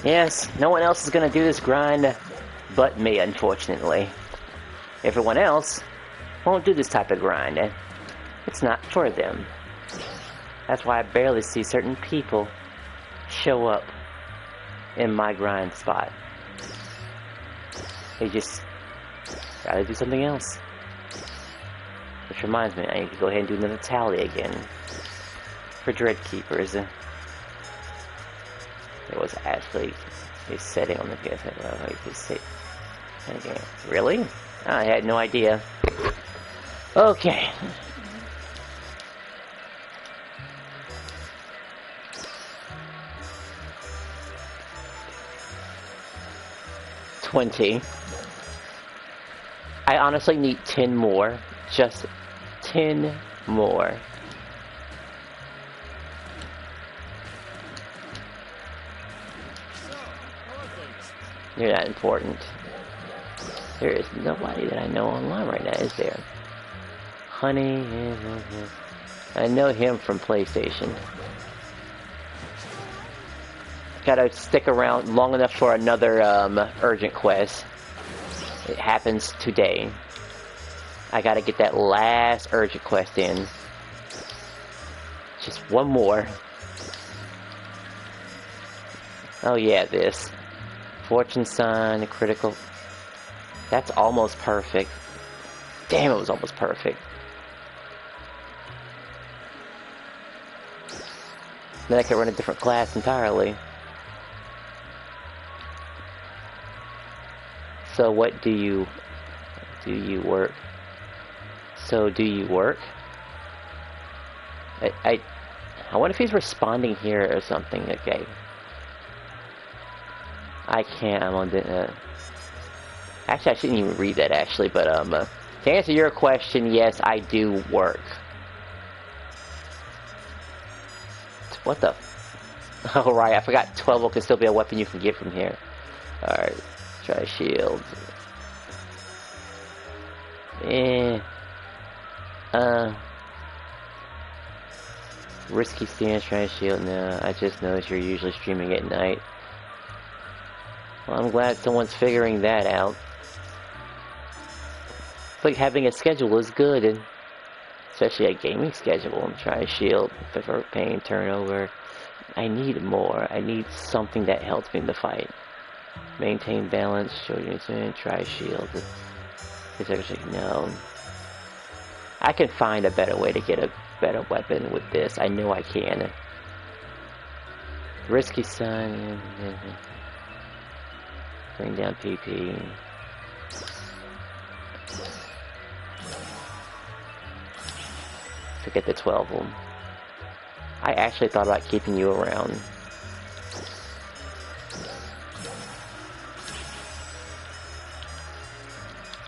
Yes, no one else is gonna do this grind but me, unfortunately. Everyone else won't do this type of grind. It's not for them. That's why I barely see certain people show up in my grind spot. They just gotta do something else. Which reminds me, I need to go ahead and do another tally again for Dread Keepers. There was actually a setting on the PS. Well, you could say, okay. Really? I had no idea. Okay. $20. I honestly need 10 more. Just 10 more. You're not important. There is nobody that I know online right now, is there? Honey, I know him from PlayStation. Gotta stick around long enough for another urgent quest. It happens today. I gotta get that last urgent quest in. Just one more. Oh yeah, this. Fortune sign, critical. That's almost perfect. Damn, it was almost perfect. Then I could run a different class entirely. So what do you work? So do you work? I wonder if he's responding here or something. Okay. I can't. I'm on the. Actually, I shouldn't even read that. Actually, but to answer your question, yes, I do work. What the? Oh right, I forgot. 12 can still be a weapon you can get from here. All right, try shield. Risky stance, try shield. No, I just noticed you're usually streaming at night. Well, I'm glad someone's figuring that out. It's like having a schedule is good, and especially a gaming schedule. Try shield, for pain, turnover. I need more. I need something that helps me in the fight. Maintain balance, show your intent, try shield. It's actually no. I can find a better way to get a better weapon with this. I know I can. Risky sun. Bring down PP. Forget the 12 of them. I actually thought about keeping you around.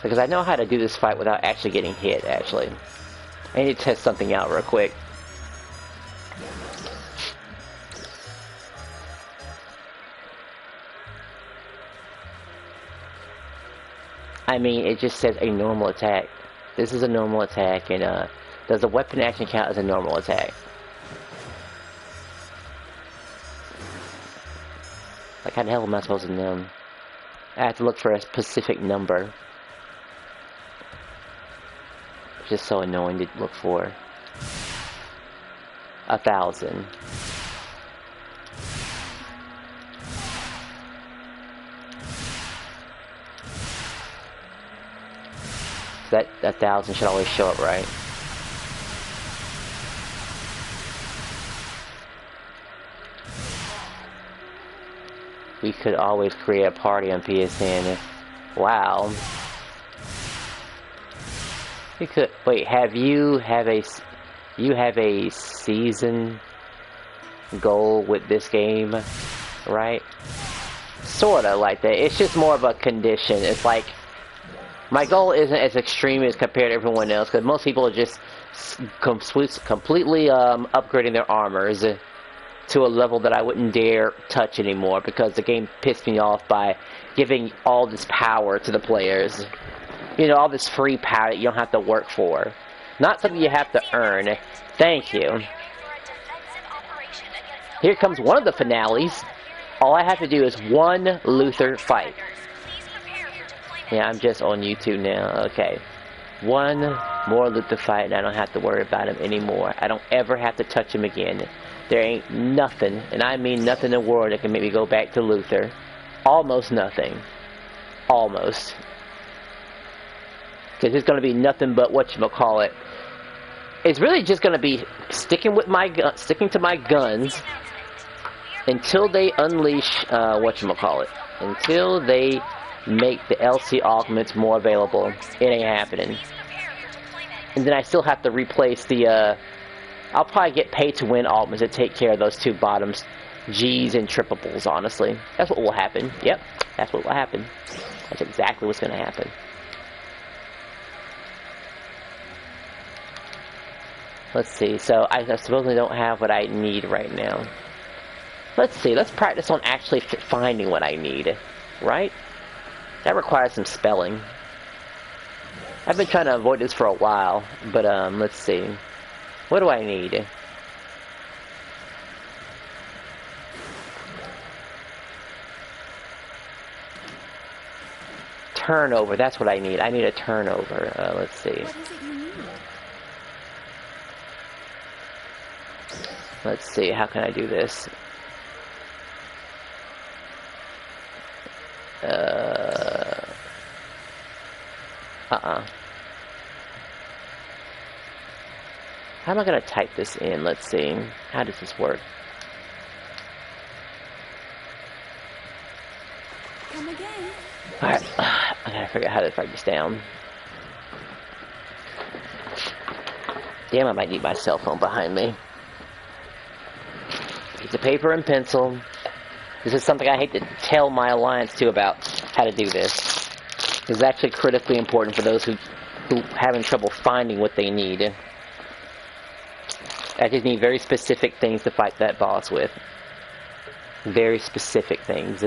Because I know how to do this fight without actually getting hit, actually. I need to test something out real quick. I mean, it just says a normal attack. This is a normal attack, and does the weapon action count as a normal attack? Like, how the hell am I supposed to know? I have to look for a specific number. It's just so annoying to look for. 1,000. That 1,000 should always show up, right? We could always create a party on PSN. Wow. We could wait. You have a season goal with this game, right? Sorta like that. It's just more of a condition. It's like My goal isn't as extreme as compared to everyone else, because most people are just completely upgrading their armors to a level that I wouldn't dare touch anymore, because the game pissed me off by giving all this power to the players. You know, all this free power that you don't have to work for. Not something you have to earn. Thank you. Here comes one of the finales. All I have to do is one Luther fight. Yeah, I'm just on YouTube now. Okay. One more Luther fight, and I don't have to worry about him anymore. I don't ever have to touch him again. There ain't nothing, and I mean nothing in the world that can make me go back to Luther. Almost nothing. Almost. Because it's going to be nothing but whatchamacallit. It's really just going to be sticking to my guns until they unleash whatchamacallit. Until they make the LC augments more available. It ain't happening. And then I still have to replace the I'll probably get pay to win augments to take care of those two bottoms, G's and triples, honestly. That's what will happen. Yep, that's what will happen. That's exactly what's going to happen. Let's see, so I supposedly don't have what I need right now. Let's see, let's practice on actually finding what I need, right? That requires some spelling. I've been trying to avoid this for a while, but let's see. What do I need? Turnover, that's what I need. I need a turnover. Let's see. Let's see, how can I do this? How am I going to type this in? Let's see. How does this work? Come again. Alright, I gotta figure out how to write this down. Damn, I might need my cell phone behind me. Piece of paper and pencil. This is something I hate to tell my alliance to about how to do this. This is actually critically important for those who having trouble finding what they need. I just need very specific things to fight that boss with. Very specific things.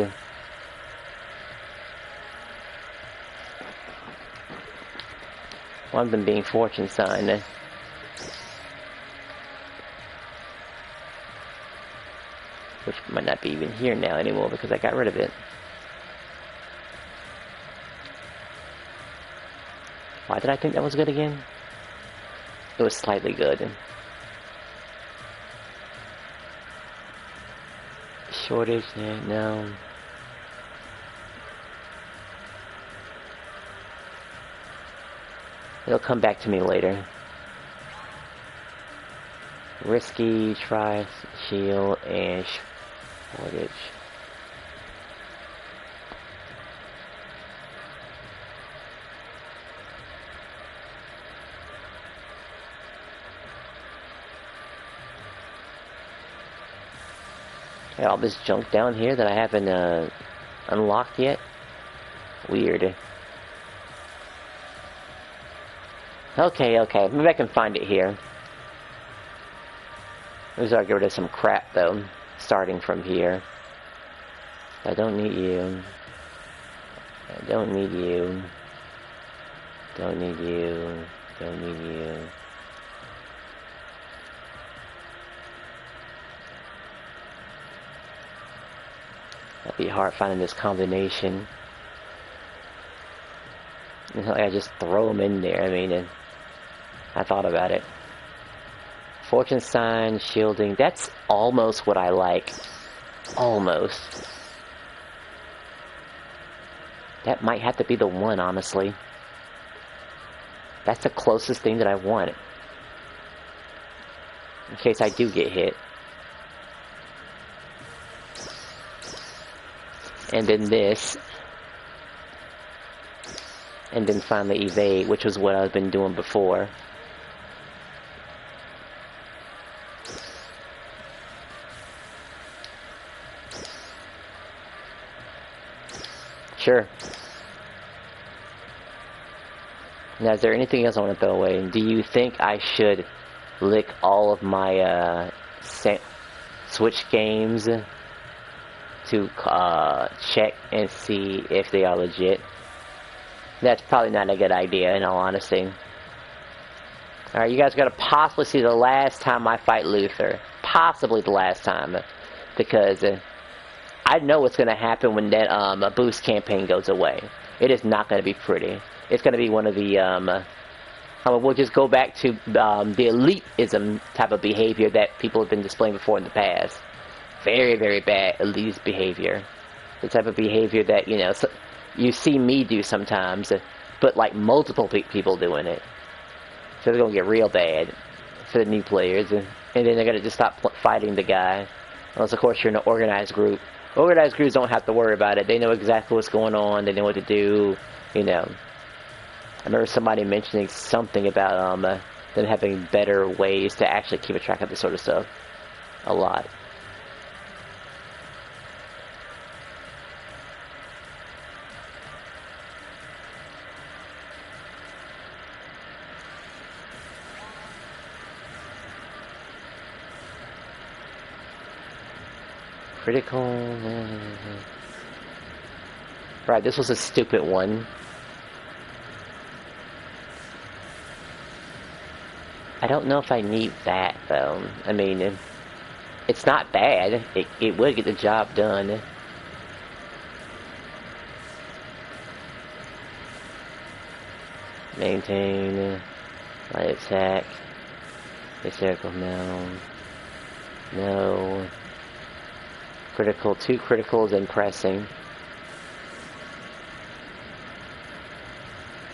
One of them being fortune sign. Which might not be even here now anymore because I got rid of it. Why did I think that was good again? It was slightly good. Shortage, no. It'll come back to me later. Risky, try, shield, and shortage. Got all this junk down here that I haven't unlocked yet. Weird. Okay, maybe I can find it here. Let me start get rid of some crap though, starting from here. I don't need you. I don't need you. Don't need you. Don't need you. That'd be hard finding this combination. It's not like I just throw them in there. I mean, I thought about it. Fortune sign, shielding. That's almost what I like. Almost. That might have to be the one, honestly. That's the closest thing that I want. In case I do get hit. And then this. And then finally evade, which was what I've been doing before. Sure. Now, is there anything else I want to throw away? Do you think I should lick all of my Switch games to check and see if they are legit? That's probably not a good idea, in all honesty. Alright, you guys gotta possibly see the last time I fight Luther. Possibly the last time. Because I know what's gonna happen when that boost campaign goes away. It is not gonna be pretty. It's gonna be one of the we'll just go back to the elitism type of behavior that people have been displaying before in the past. Very, very bad elitist behavior. The type of behavior that, you know, you see me do sometimes, but like multiple people doing it. So they're gonna get real bad for the new players, and then they're gonna just stop fighting the guy. Unless, of course, you're in an organized group. Organized groups don't have to worry about it. They know exactly what's going on. They know what to do. You know. I remember somebody mentioning something about them having better ways to actually keep a track of this sort of stuff. A lot. Critical. Right, this was a stupid one. I don't know if I need that, though. I mean, it's not bad. It would get the job done. Maintain. Light attack. Hysterical, no. No. Critical. 2 criticals and pressing.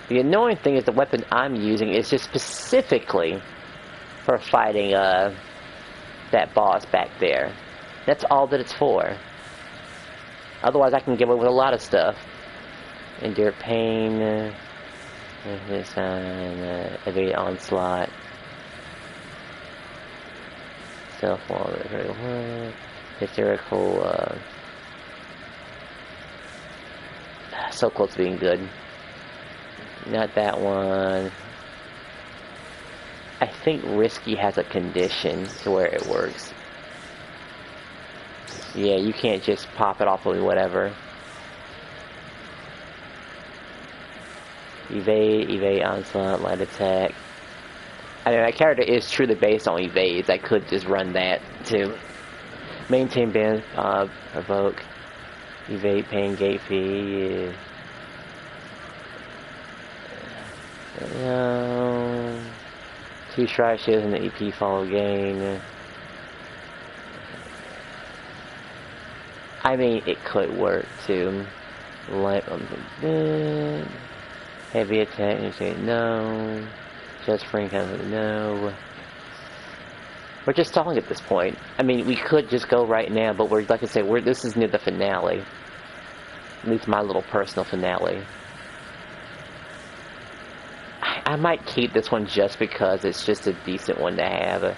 The annoying thing is the weapon I'm using is just specifically for fighting that boss back there. That's all that it's for. Otherwise I can get away with a lot of stuff. Endure pain. This evade onslaught. Stealth-wall. Hysterical. So close to being good. Not that one. I think Risky has a condition to where it works. Yeah, you can't just pop it off of whatever. Evade, onslaught, light attack. I mean, my character is truly based on evades. I could just run that too. Maintain band, provoke, evade, pain, gate fee. No. 2 strike shields and the EP follow gain. I mean, it could work too. Light heavy attack, you say no. Just spring counter, no. We're just stalling at this point. I mean, we could just go right now, but we're, like I said, this is near the finale. At least my little personal finale. I might keep this one just because it's just a decent one to have.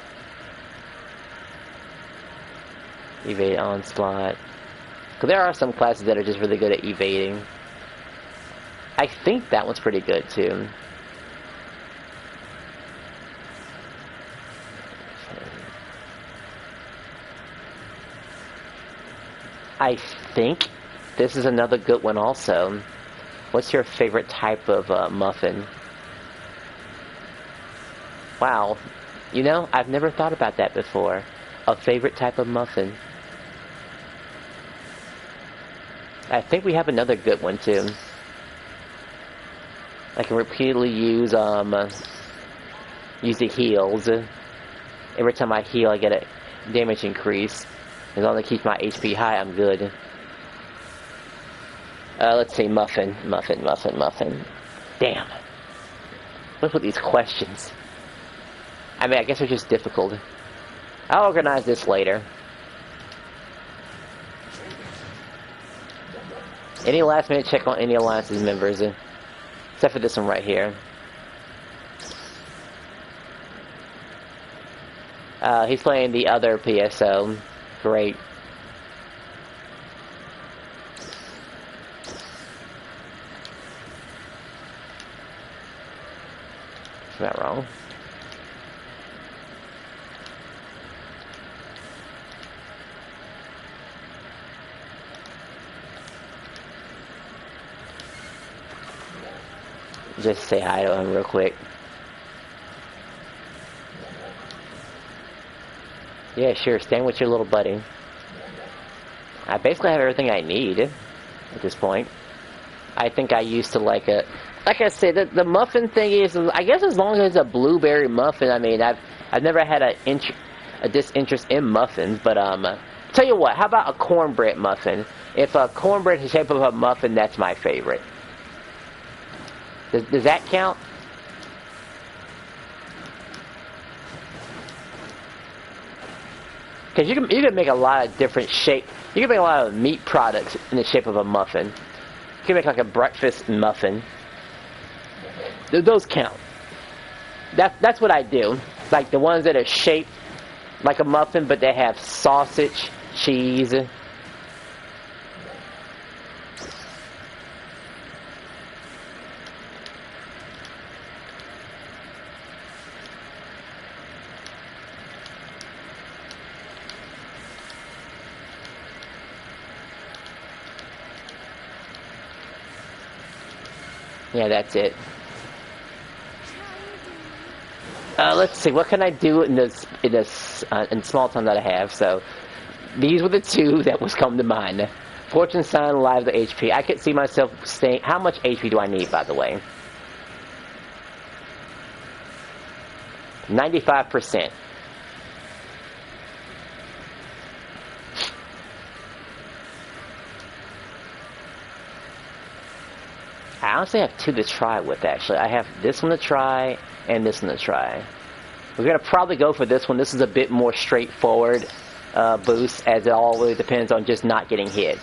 Evade onslaught. Because there are some classes that are just really good at evading. I think that one's pretty good too. I think this is another good one also. What's your favorite type of muffin? Wow. You know, I've never thought about that before. A favorite type of muffin. I think we have another good one too. I can repeatedly use the heals. Every time I heal I get a damage increase. As long as it keeps my HP high, I'm good. Let's say muffin. Damn. What's with these questions? I mean, I guess they're just difficult. I'll organize this later. Any last minute check on any Alliance's members, except for this one right here. He's playing the other PSO. Great. Not wrong. Just say hi to him real quick. Yeah, sure. Stand with your little buddy. I basically have everything I need at this point. I think I used to like I said, the muffin thing is, I guess as long as it's a blueberry muffin. I mean, I've never had a disinterest in muffins, but tell you what, how about a cornbread muffin? If a cornbread is the shape of a muffin, that's my favorite. Does that count? Because you can make a lot of different shape. You can make a lot of meat products in the shape of a muffin. You can make like a breakfast muffin. Those count. That's what I do. Like the ones that are shaped like a muffin, but they have sausage, cheese. Yeah, that's it. Let's see, what can I do in small time that I have? So, these were the two that was come to mind. Fortune sign, lives, the HP. I could see myself staying. How much HP do I need, by the way? 95%. I honestly have two to try with, actually. I have this one to try, and this one to try. We're going to probably go for this one. This is a bit more straightforward boost, as it all really depends on just not getting hit.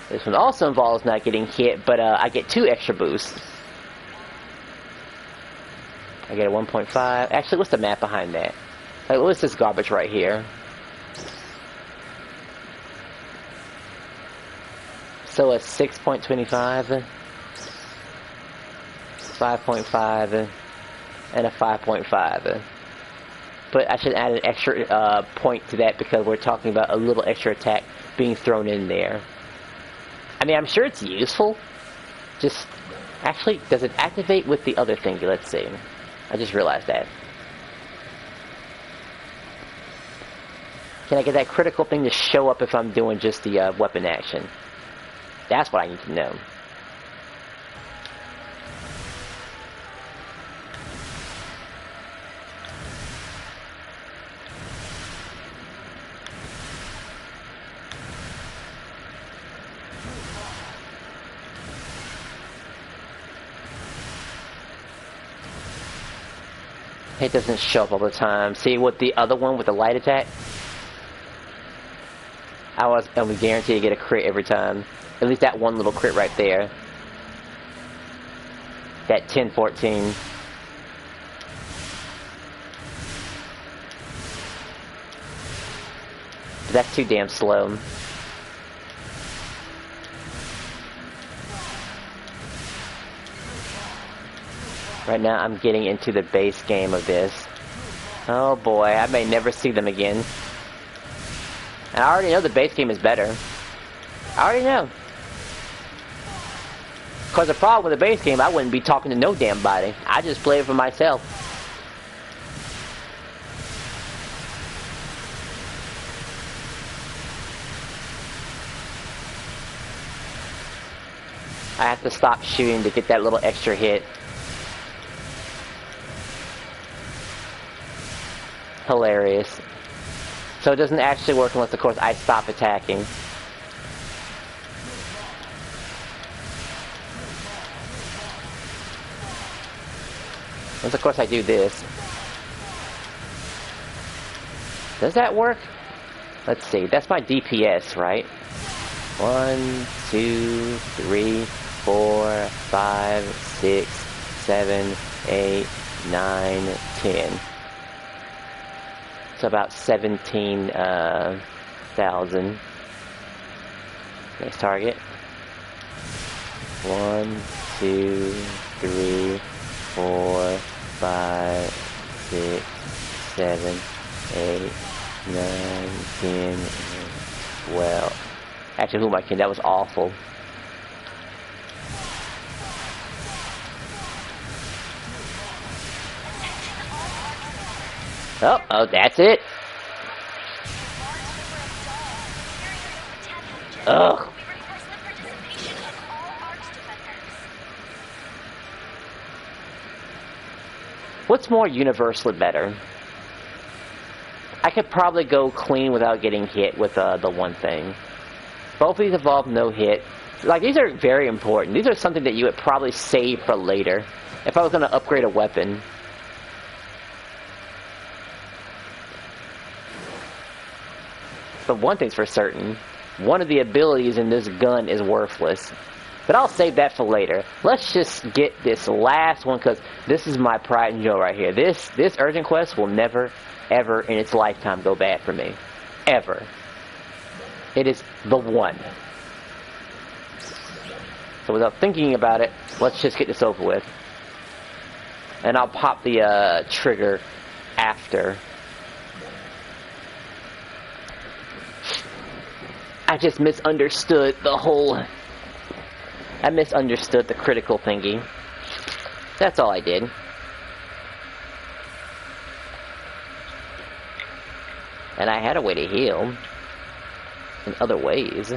This one also involves not getting hit, but I get 2 extra boosts. I get a 1.5. Actually, what's the map behind that? Like, what's this garbage right here? So a 6.25, 5.5, and a 5.5. But I should add an extra point to that because we're talking about a little extra attack being thrown in there. I mean, I'm sure it's useful. Just, actually, does it activate with the other thing? Let's see. I just realized that. Can I get that critical thing to show up if I'm doing just the weapon action? That's what I need to know. It doesn't show up all the time. See, with the other one, with the light attack, I was guaranteed to get a crit every time. At least that one little crit right there. That 10-14. That's too damn slow. Right now I'm getting into the base game of this. Oh boy, I may never see them again. And I already know the base game is better. I already know. Because the problem with the base game, I wouldn't be talking to no damn body. I just play it for myself. I have to stop shooting to get that little extra hit. Hilarious. So it doesn't actually work unless, of course, I stop attacking. Once, of course, I do this. Does that work? Let's see. That's my DPS, right? 1, 2, 3, 4, 5, 6, 7, 8, 9, 10. So about 17,000. Next target. 1, 2, 3, 4, 5, 6, 7, 8, 9, 10, 12. Actually, who am I kidding? That was awful. Oh, that's it. Ugh. What's more universally better? I could probably go clean without getting hit with the one thing. Both of these involve no hit. Like, these are very important. These are something that you would probably save for later if I was going to upgrade a weapon. But one thing's for certain. One of the abilities in this gun is worthless. But I'll save that for later. Let's just get this last one, because this is my pride and joy right here. This urgent quest will never, ever in its lifetime go bad for me. Ever. It is the one. So without thinking about it, let's just get this over with. And I'll pop the trigger after. I just misunderstood the whole... I misunderstood the critical thingy. That's all I did. And I had a way to heal. In other ways.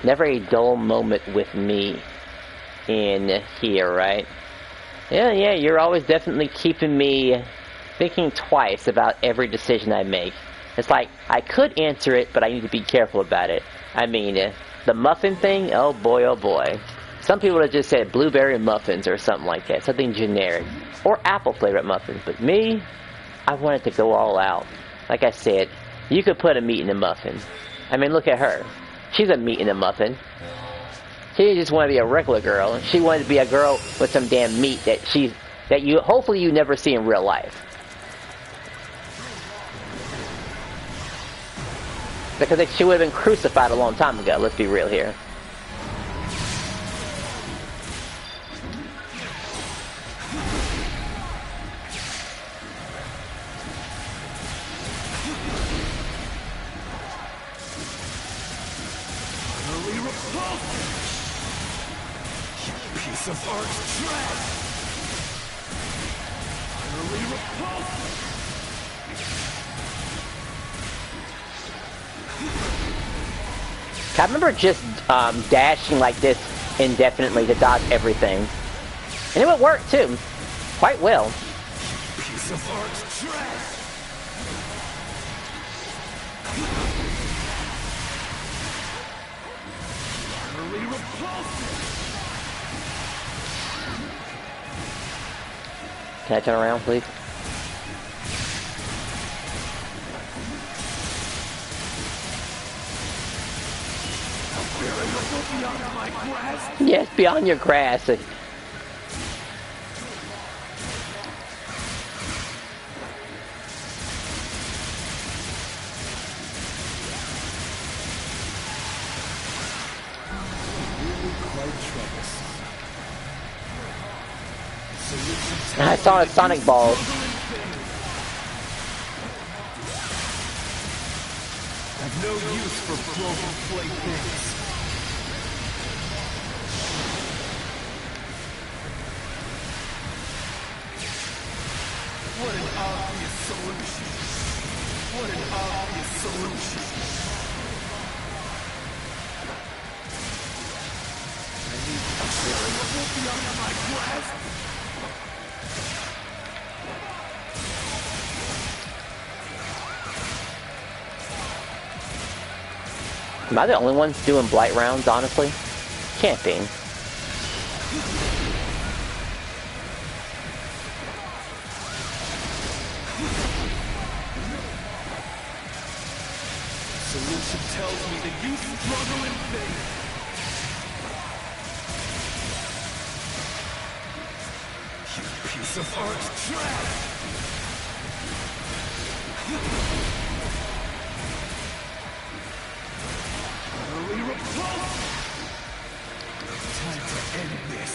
Never a dull moment with me in here, right? Yeah, you're always definitely keeping me thinking twice about every decision I make. It's like, I could answer it, but I need to be careful about it. I mean, the muffin thing, oh boy. Some people have just said blueberry muffins or something like that, something generic. Or apple flavored muffins, but me, I wanted to go all out. Like I said, you could put a meat in a muffin. I mean, look at her. She's a meat in a muffin. She didn't just want to be a regular girl. She wanted to be a girl with some damn meat that you hopefully you never see in real life. Because she would have been crucified a long time ago, let's be real here. Piece of art trash! Utterly repulsive! I remember just dashing like this indefinitely to dodge everything. And it would work too. Quite well. Piece of art trash! Utterly repulsive! Can I turn around, please? Beyond my grasp? Yes, beyond your grasp. I saw a Sonic Ball. I've no use for broken playthings. What an obvious solution. What an obvious solution. I need a variable beyond my grasp. Am I the only one doing blight rounds, honestly? Can't be. Solution tells me that you struggle in vain. You piece of art trash! Utterly repulsive! Time to end this.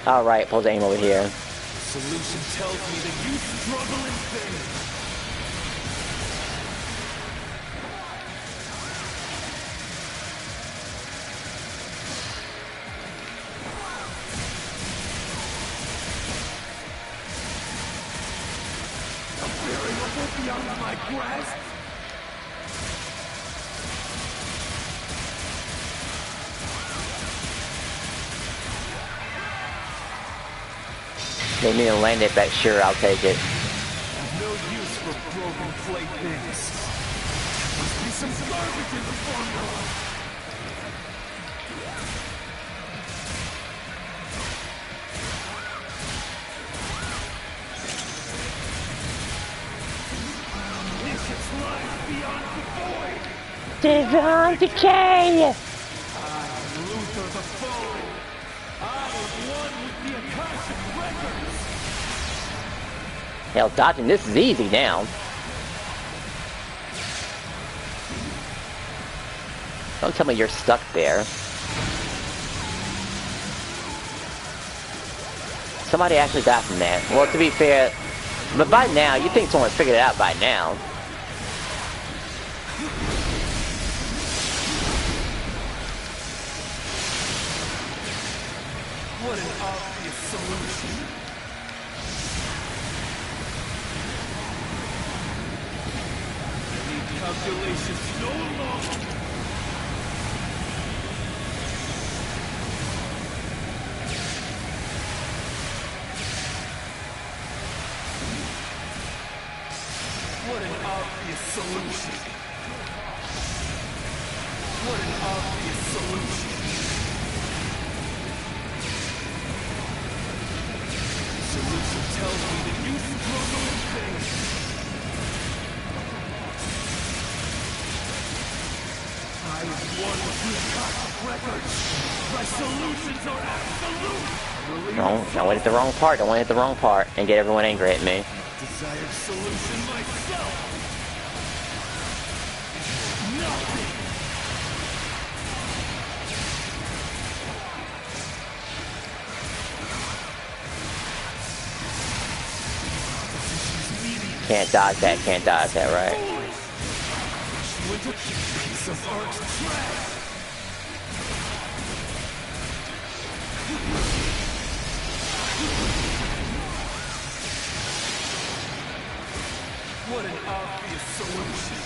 Alright, supposed to aim over here. Solution tells me that you struggle in vain. A variable beyond my grasp. They need to land it back. Sure, I'll take it. No use for broken playthings. Must be some garbage in the formula. Omniscience lies beyond the void. Divine Decay! I am Luther the foe. I am one with the Akashic records. Hell, dodging this is easy now. Don't tell me you're stuck there. Somebody actually died from that. Well, to be fair, but by now, you'd think someone figured it out by now. What an obvious solution. Calculations no longer. What an obvious solution. What an obvious solution. Solution tells me that you struggle in vain. I am one with the Akashic records. My solutions are absolute. No, I went at the wrong part. I went at the wrong part and get everyone angry at me. Desired solution myself. Nothing. Can't dodge that, can't dodge that, right? With a piece of art trash. What an obvious solution.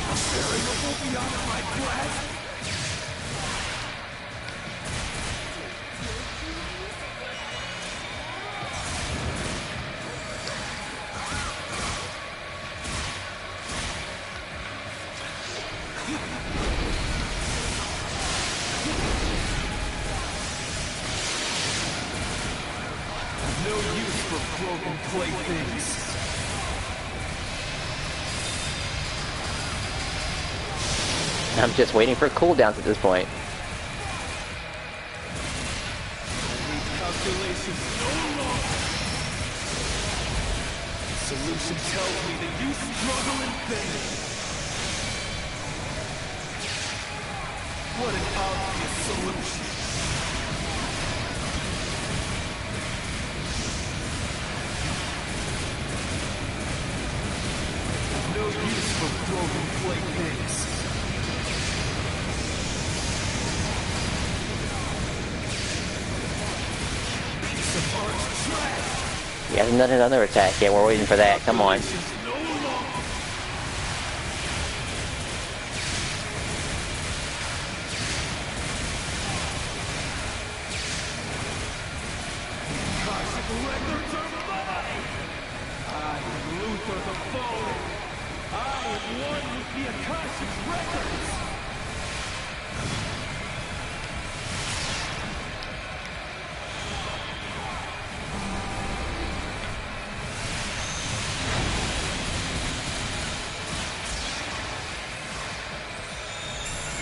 A variable beyond my grasp. No use for broken playthings. I'm just waiting for cooldowns at this point. Calculations no longer. Solution tells me that you struggle in vain. What an obvious solution. No use for broken playthings. Piece of art trash. He hasn't done another attack yet. We're waiting for that. Come on. Calculations no longer. Akashic records are mine. I am Luther the foe. I am one with the Akashic records.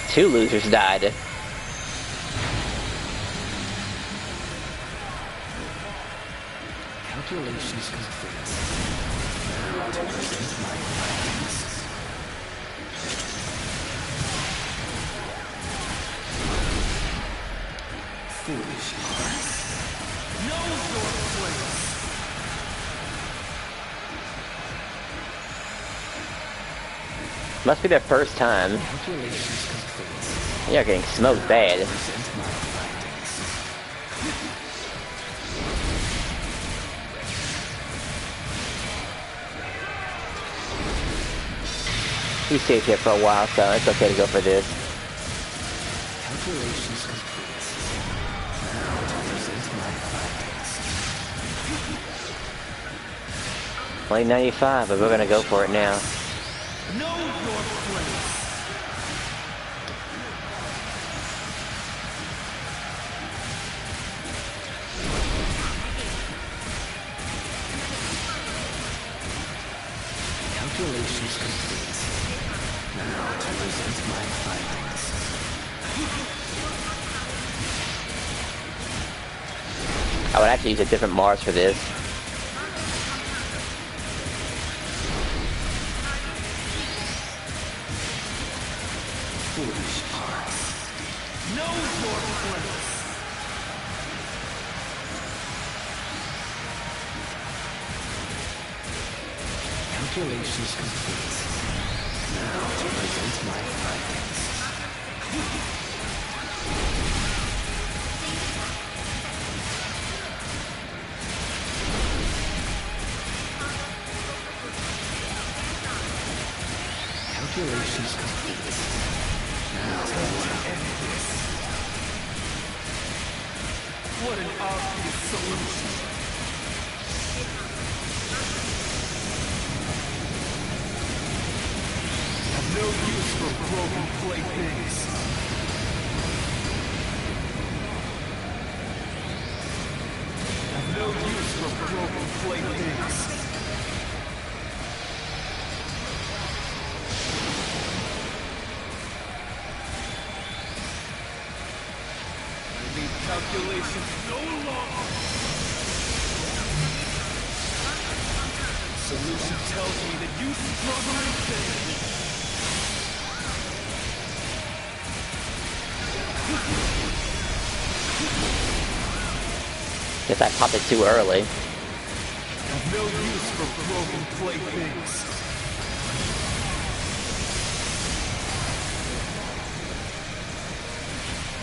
Two losers died. Calculations complete. Knows your place. Must be their first time. You're getting smoked bad. He's safe here for a while, so it's okay to go for this. Calculations complete. Now to present my findings. Only 95, but we're gonna go for it now. Know your place. Calculations complete. Now to present my findings. I would actually use a different Mars for this. Foolish parts. Knows your place. Calculations complete. Now to present my findings. Calculations complete. Now to end this. What an obvious solution. Have no use for broken playthings. Have no use for broken playthings. I need calculations no longer. Solution tells me that you struggle in vain. Guess I popped it too early. Have no use for broken playthings.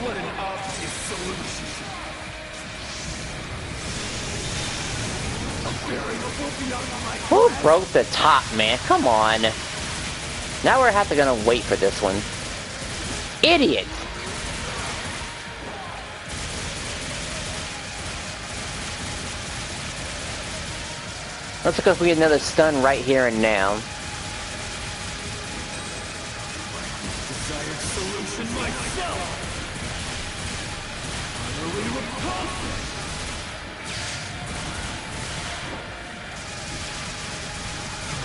What an obvious solution. A variable beyond my Who broke the top, man? Come on. Now we're have to gonna wait for this one. Idiot! Let's look if we get another stun right here and now. desired solution myself. Utterly repulsive.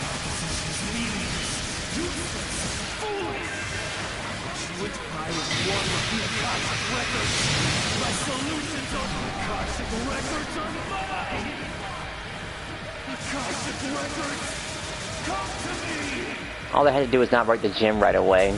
Opposition's meaningless, useless, foolish. You and I is one with the Akashic records. My solutions on the Akashic records are mine. Akashic records, come to me. All they had to do was not work the gym right away.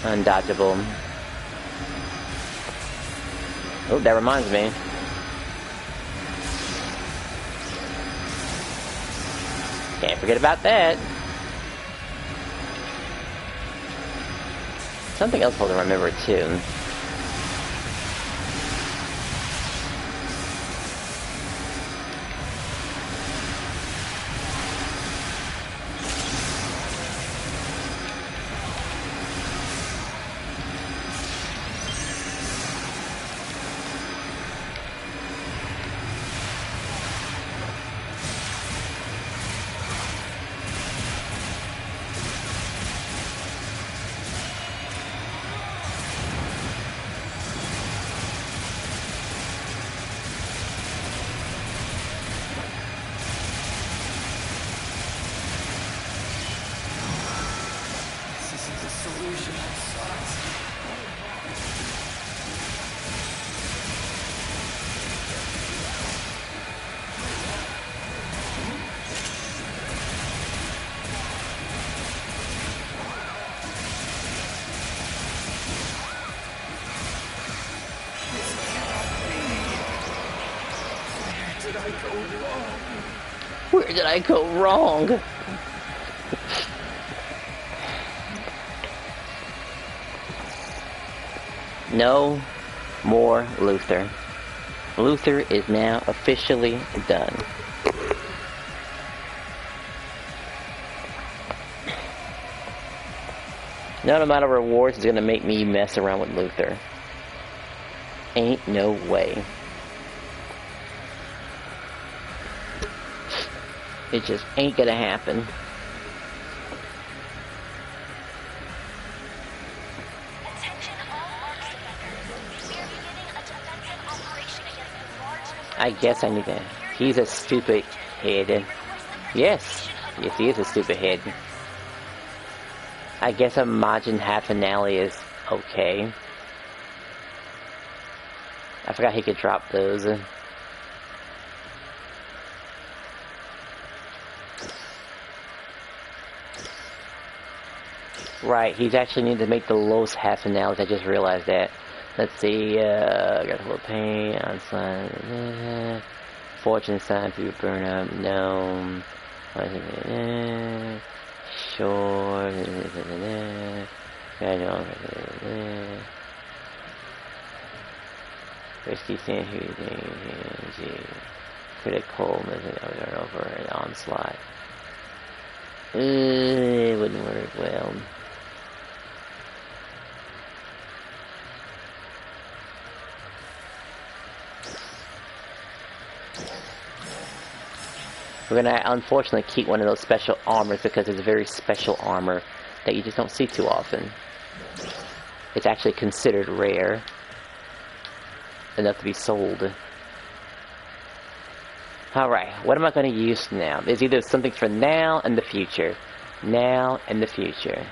Undodgeable. Oh, that reminds me. Can't forget about that. Something else I'll remember too. I go wrong? Where did I go wrong? No more Luther. Luther is now officially done. None amount of rewards is gonna make me mess around with Luther. Ain't no way. It just ain't gonna happen. I guess I need to... He's a stupid head. Yes. Yes, he is a stupid head. I guess a Majin half finale is okay. I forgot he could drop those. Right, he's actually need to make the lowest half finales. I just realized that. Let's see, got a little pain, unsigned, fortune sign, people burn up, gnome, sure, Christy stand here, critical, over an onslaught. It wouldn't work well. We're gonna unfortunately keep one of those special armors because it's a very special armor that you just don't see too often. It's actually considered rare enough to be sold. Alright, what am I gonna use now? There's either something for now and the future. Now and the future.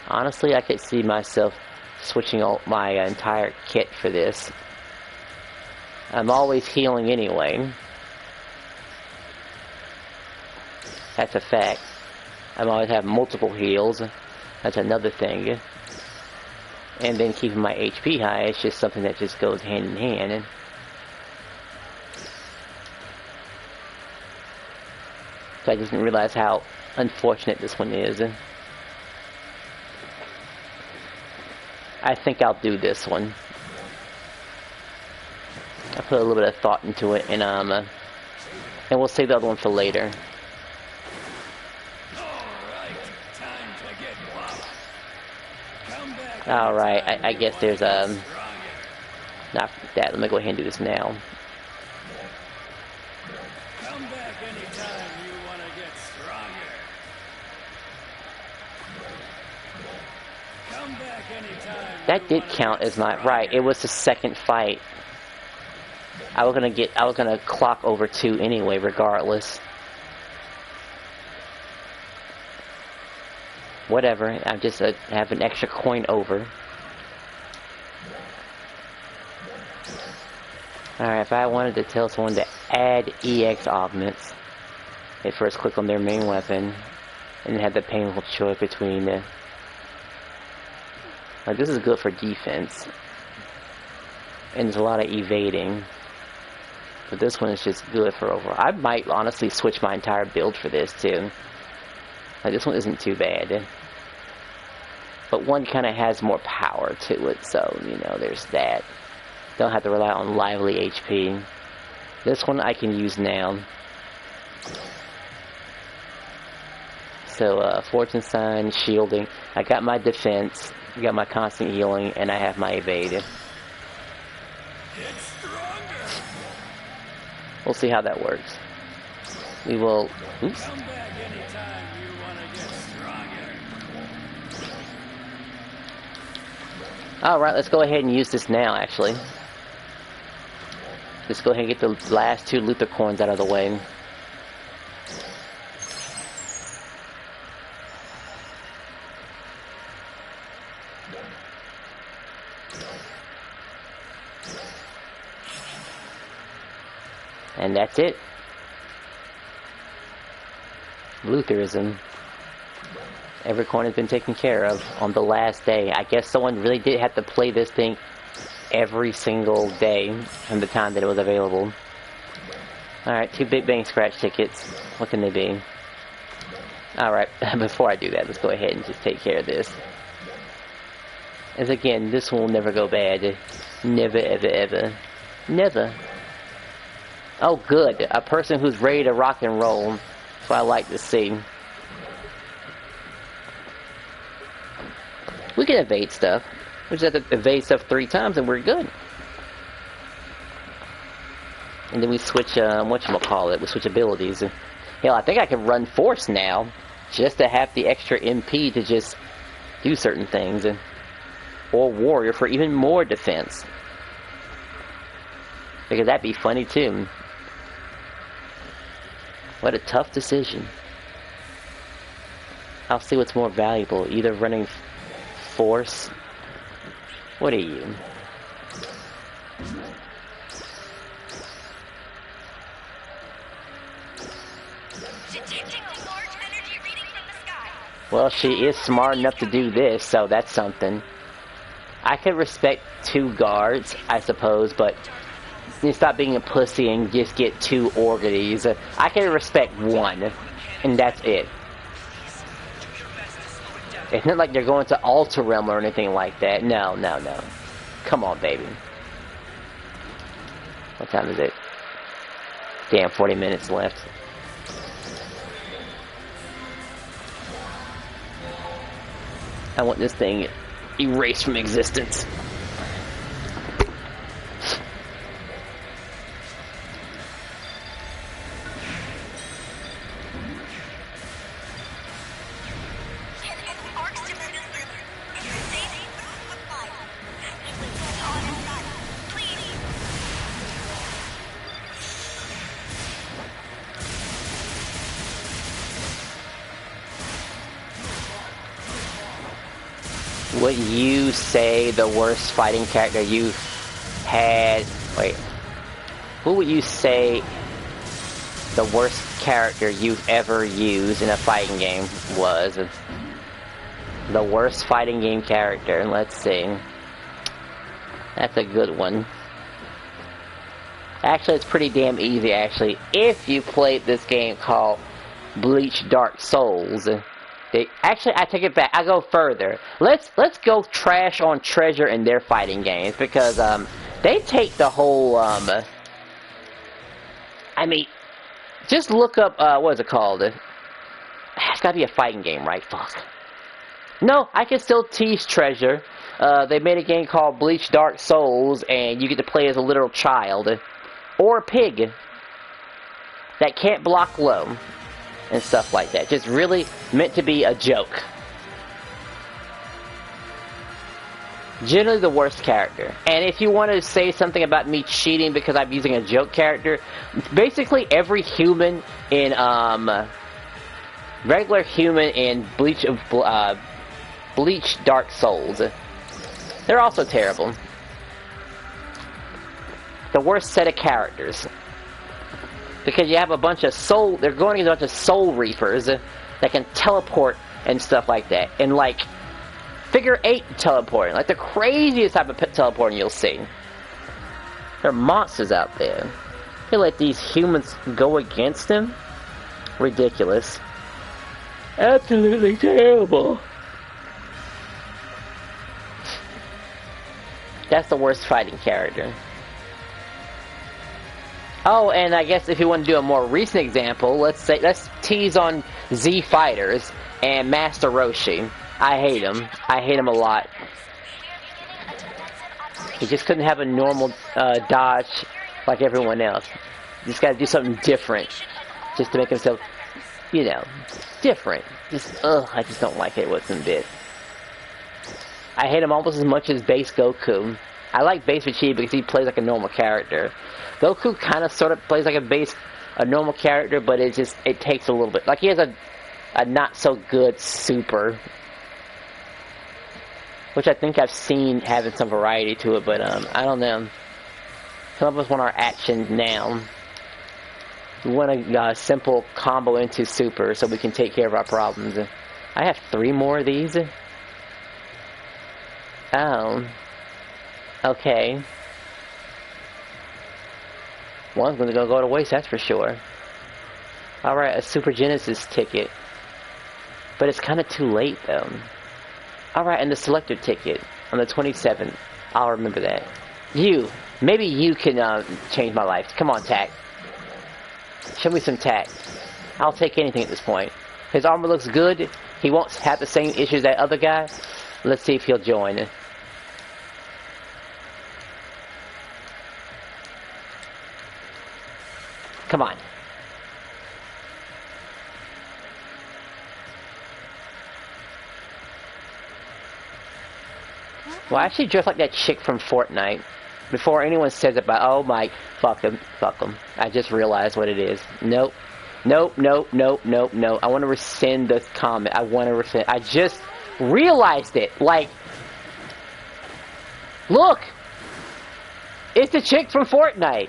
Honestly, I could see myself switching all my entire kit for this. I'm always healing anyway. That's a fact. I always have multiple heals. That's another thing. And then keeping my HP high is just something that just goes hand in hand. So I just didn't realize how unfortunate this one is. I think I'll do this one. I put a little bit of thought into it, and we'll save the other one for later. Alright, I guess there's not that. Let me go ahead and do this now. Come back anytime you want to get stronger. Come back anytime. That did count as my right. It was the second fight. I was gonna clock over 2 anyway, regardless. Whatever. I just have an extra coin over. Alright, if I wanted to tell someone to add EX augments, they first click on their main weapon, and have the painful choice between the... Like, this is good for defense. And there's a lot of evading. But this one is just good for overall. I might honestly switch my entire build for this, too. Like, this one isn't too bad. But one kind of has more power to it, so, you know, there's that. Don't have to rely on lively HP. This one I can use now. So, fortune sign, shielding. I got my defense, I got my constant healing, and I have my evade. We'll see how that works. We will... Oops. Alright, let's go ahead and use this now, actually. Let's go ahead and get the last 2 Luther coins out of the way. And that's it. Lutherism. Every corner's been taken care of on the last day. I guess someone really did have to play this thing every single day from the time that it was available. Alright, 2 Big Bang Scratch tickets. What can they be? Alright, before I do that, let's go ahead and just take care of this. As again, this one will never go bad. Never, ever, ever. Never. Oh, good. A person who's ready to rock and roll. That's what I like to see. We can evade stuff. We just have to evade stuff 3 times and we're good. And then we switch, whatchamacallit, we switch abilities. Hell, I think I can run Force now, just to have the extra MP to just do certain things. Or Warrior for even more defense. Because that'd be funny too. What a tough decision. I'll see what's more valuable, either running Force. What are you? Detecting a large energy reading from the sky. Well, she is smart enough to do this, so that's something. I could respect 2 guards, I suppose, but you stop being a pussy and just get 2 orgies. I can respect 1, and that's it. It's not like they're going to Alter Realm or anything like that. No, no, no. Come on, baby. What time is it? Damn, 40 minutes left. I want this thing erased from existence. Would you say the worst fighting character you've had... Wait. Who would you say the worst character you've ever used in a fighting game was? The worst fighting game character. Let's see. That's a good one. Actually, it's pretty damn easy, actually. If you played this game called Bleach Dark Souls... Actually, I take it back. I go further. Let's go trash on Treasure in their fighting games because they take the whole I mean, just look up what is it called? It's got to be a fighting game, right? Fuck. No, I can still tease Treasure. They made a game called Bleach Dark Souls, and you get to play as a literal child or a pig that can't block low. And stuff like that. Just really meant to be a joke. Generally the worst character. And if you want to say something about me cheating because I'm using a joke character, basically every human in, regular human in Bleach Dark Souls, they're also terrible. The worst set of characters. Because you have a bunch of they're going against a bunch of soul reapers that can teleport and stuff like that. And like, figure 8 teleporting. Like the craziest type of teleporting you'll see. There are monsters out there. You let these humans go against them? Ridiculous. Absolutely terrible. That's the worst fighting character. Oh, and I guess if you want to do a more recent example, let's tease on Z Fighters and Master Roshi. I hate him. I hate him a lot. He just couldn't have a normal dodge like everyone else. You just gotta do something different just to make himself, you know, different. Just, I just don't like it one bit. I hate him almost as much as base Goku. I like base Vegeta because he plays like a normal character. Goku kind of sort of plays like a normal character, but it takes a little bit. Like he has a not so good super, which I think I've seen having some variety to it, but I don't know. Some of us want our action now. We want a simple combo into super so we can take care of our problems. I have 3 more of these? Oh. Okay. One's gonna go to waste, that's for sure. Alright, a Super Genesis ticket. But it's kinda too late, though. Alright, and the selector ticket on the 27th. I'll remember that. Maybe you can change my life. Come on, tact. Show me some tact. I'll take anything at this point. His armor looks good. He won't have the same issues as that other guy. Let's see if he'll join. Come on. Well, I actually dress like that chick from FightNoid. Before anyone says about, oh my, fuck him. I just realized what it is. Nope. I want to rescind this comment. I just realized it. Like, look! It's the chick from FightNoid.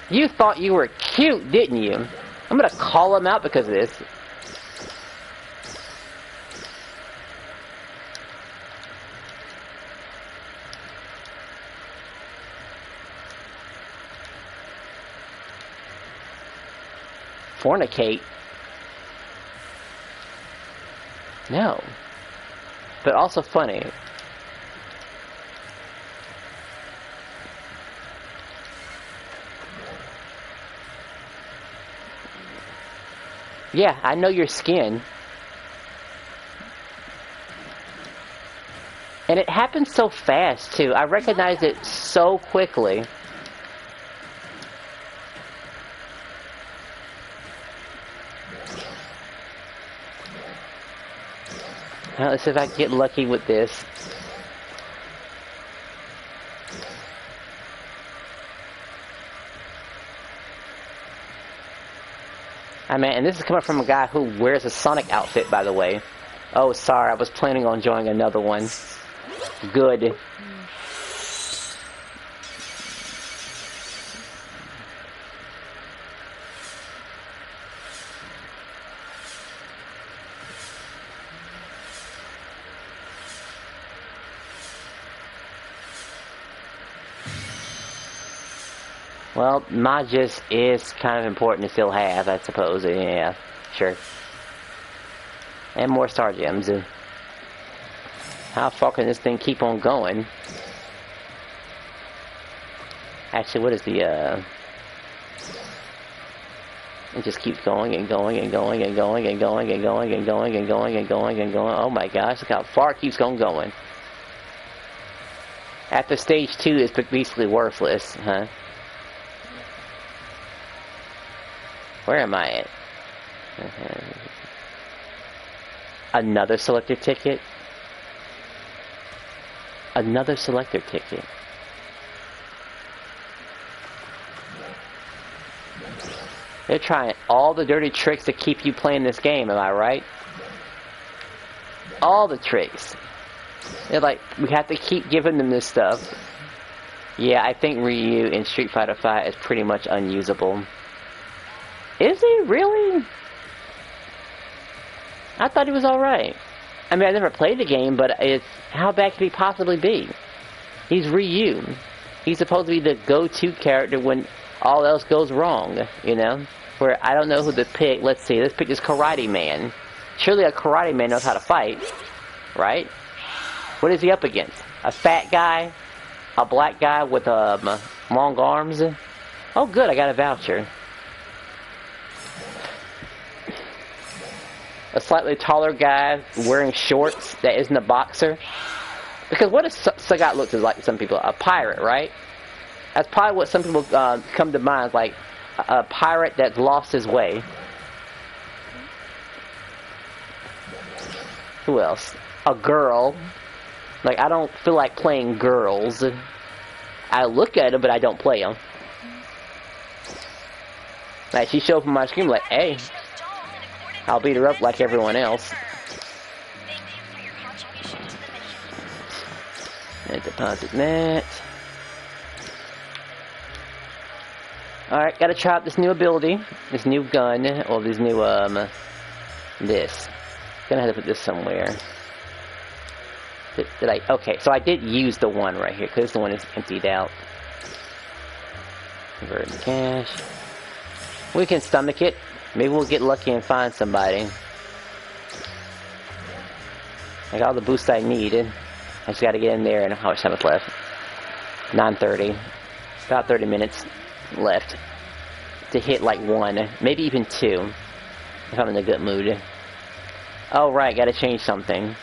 You thought you were cute, didn't you? I'm gonna call him out because of this. Fornicate? No. But also funny. Yeah, I know your skin. And it happens so fast, too. I recognize it so quickly. Now, let's see if I can get lucky with this. I mean, and this is coming from a guy who wears a Sonic outfit, by the way. Oh, sorry, I was planning on joining another one. Good. Well, Magis is kind of important to still have, I suppose. Yeah, sure. And more star gems. How far can this thing keep on going? Actually, what is the, It just keeps going and going and going and going and going and going and going and going and going and going. Oh my gosh, look how far it keeps on going. After stage 2, it's basically worthless, huh? Where am I at? Another selector ticket? Another selector ticket. They're trying all the dirty tricks to keep you playing this game, am I right? All the tricks. They're like, we have to keep giving them this stuff. Yeah, I think Ryu in Street Fighter V is pretty much unusable. Is he? Really? I thought he was alright. I mean, I never played the game, but how bad could he possibly be? He's Ryu. He's supposed to be the go-to character when all else goes wrong, you know? Where I don't know who to pick. Let's see, let's pick this Karate Man. Surely a Karate Man knows how to fight, right? What is he up against? A fat guy? A black guy with long arms? Oh good, I got a voucher. A slightly taller guy wearing shorts that isn't a boxer. Because what does Sagat look like to some people? A pirate, right? That's probably what some people come to mind, like a pirate that's lost his way. Who else? A girl. Like, I don't feel like playing girls. I look at them, but I don't play them. Like, she showed up on my screen like, hey, I'll beat her up like everyone else. And deposit that. Alright, gotta try out this new ability. This new gun. Or this new, this. Gonna have to put this somewhere. Did I? Okay, so I did use the one right here, because the one is emptied out. Convert to cash. We can stomach it. Maybe we'll get lucky and find somebody. I got all the boosts I needed. I just gotta get in there, and how much time is left? 9:30. About 30 minutes left to hit like one, maybe even two, if I'm in a good mood. Oh right, gotta change something.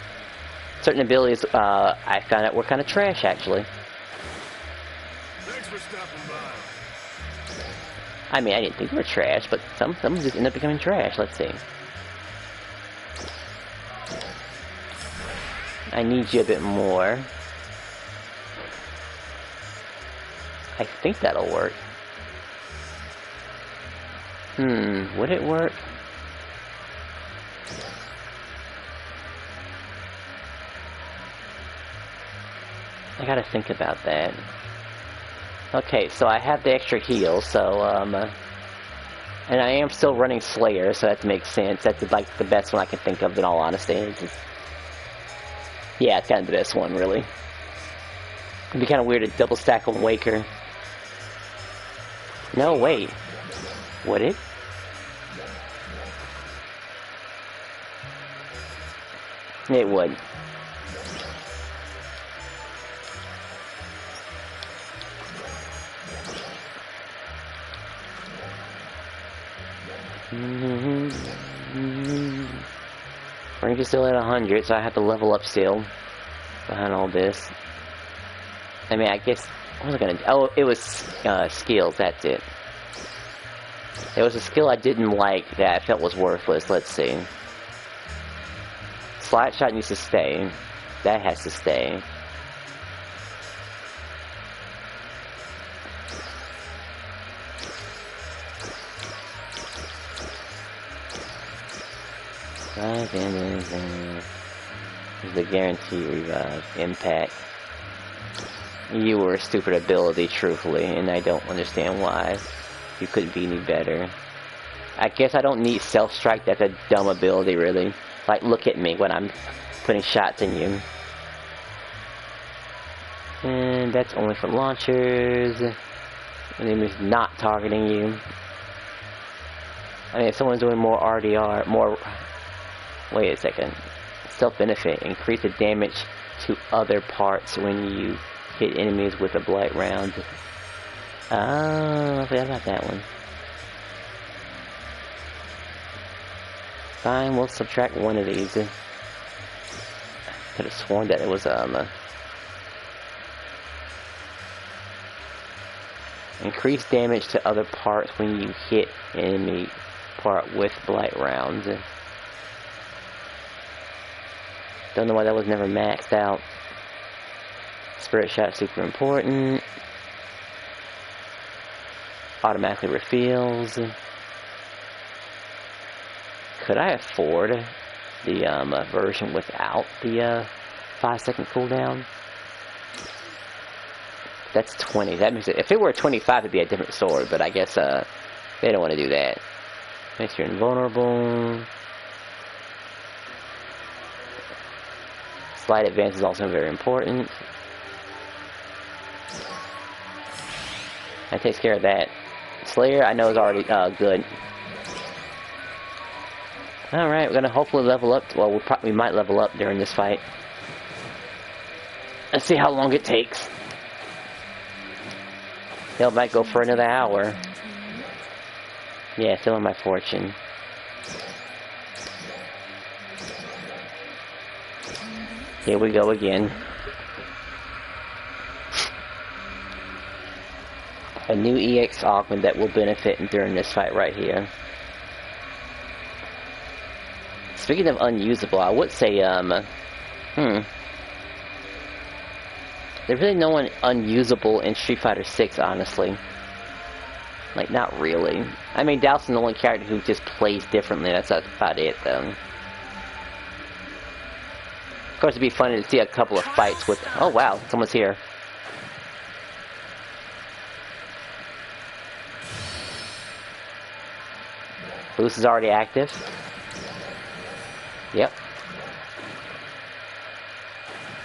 Certain abilities, I found out were kind of trash, actually. Thanks for stopping by. I mean, I didn't think they were trash, but some just end up becoming trash. Let's see. I need you a bit more. I think that'll work. Would it work? I gotta think about that. Okay, so I have the extra heal, so, and I am still running Slayer, so that makes sense. That's, like, the best one I can think of, in all honesty. Yeah, it's kind of the best one, really. It'd be kind of weird to double stack on Waker. No, wait. Would it? It would. Rank is still at 100, so I have to level up still. Behind all this. I mean, I guess... What was I gonna do? Oh, it was skills, that's it. There was a skill I didn't like that I felt was worthless. Let's see. Slide shot needs to stay. That has to stay. There's the guaranteed revive. Impact. You were a stupid ability, truthfully, and I don't understand why. You couldn't be any better. I guess I don't need self-strike. That's a dumb ability, really. Like, look at me when I'm putting shots in you. And that's only for launchers. And it is not targeting you. I mean, if someone's doing more RDR, more... Wait a second. Self-benefit. Increase the damage to other parts when you hit enemies with a blight round. Oh, I forgot about that one. Fine, we'll subtract one of these. Could have sworn that it was increase damage to other parts when you hit enemy part with blight rounds. Don't know why that was never maxed out. Spirit shot super important. Automatically refills. Could I afford the version without the 5-second cooldown? That's 20. That means if it were 25, it'd be a different sword. But I guess they don't want to do that. Makes you invulnerable. Slight advance is also very important. That takes care of that. Slayer, I know, is already good. Alright, we're gonna hopefully level up. Well, we might level up during this fight. Let's see how long it takes. Hell, might go for another hour. Yeah, still in my fortune. Here we go again. A new EX augment that will benefit during this fight right here. Speaking of unusable, I would say, there's really no one unusable in Street Fighter 6, honestly. Like, not really. I mean, Dowson's the only character who just plays differently. That's about it, though. Of course, it'd be funny to see a couple of fights with... Oh, wow, someone's here. Boost is already active. Yep.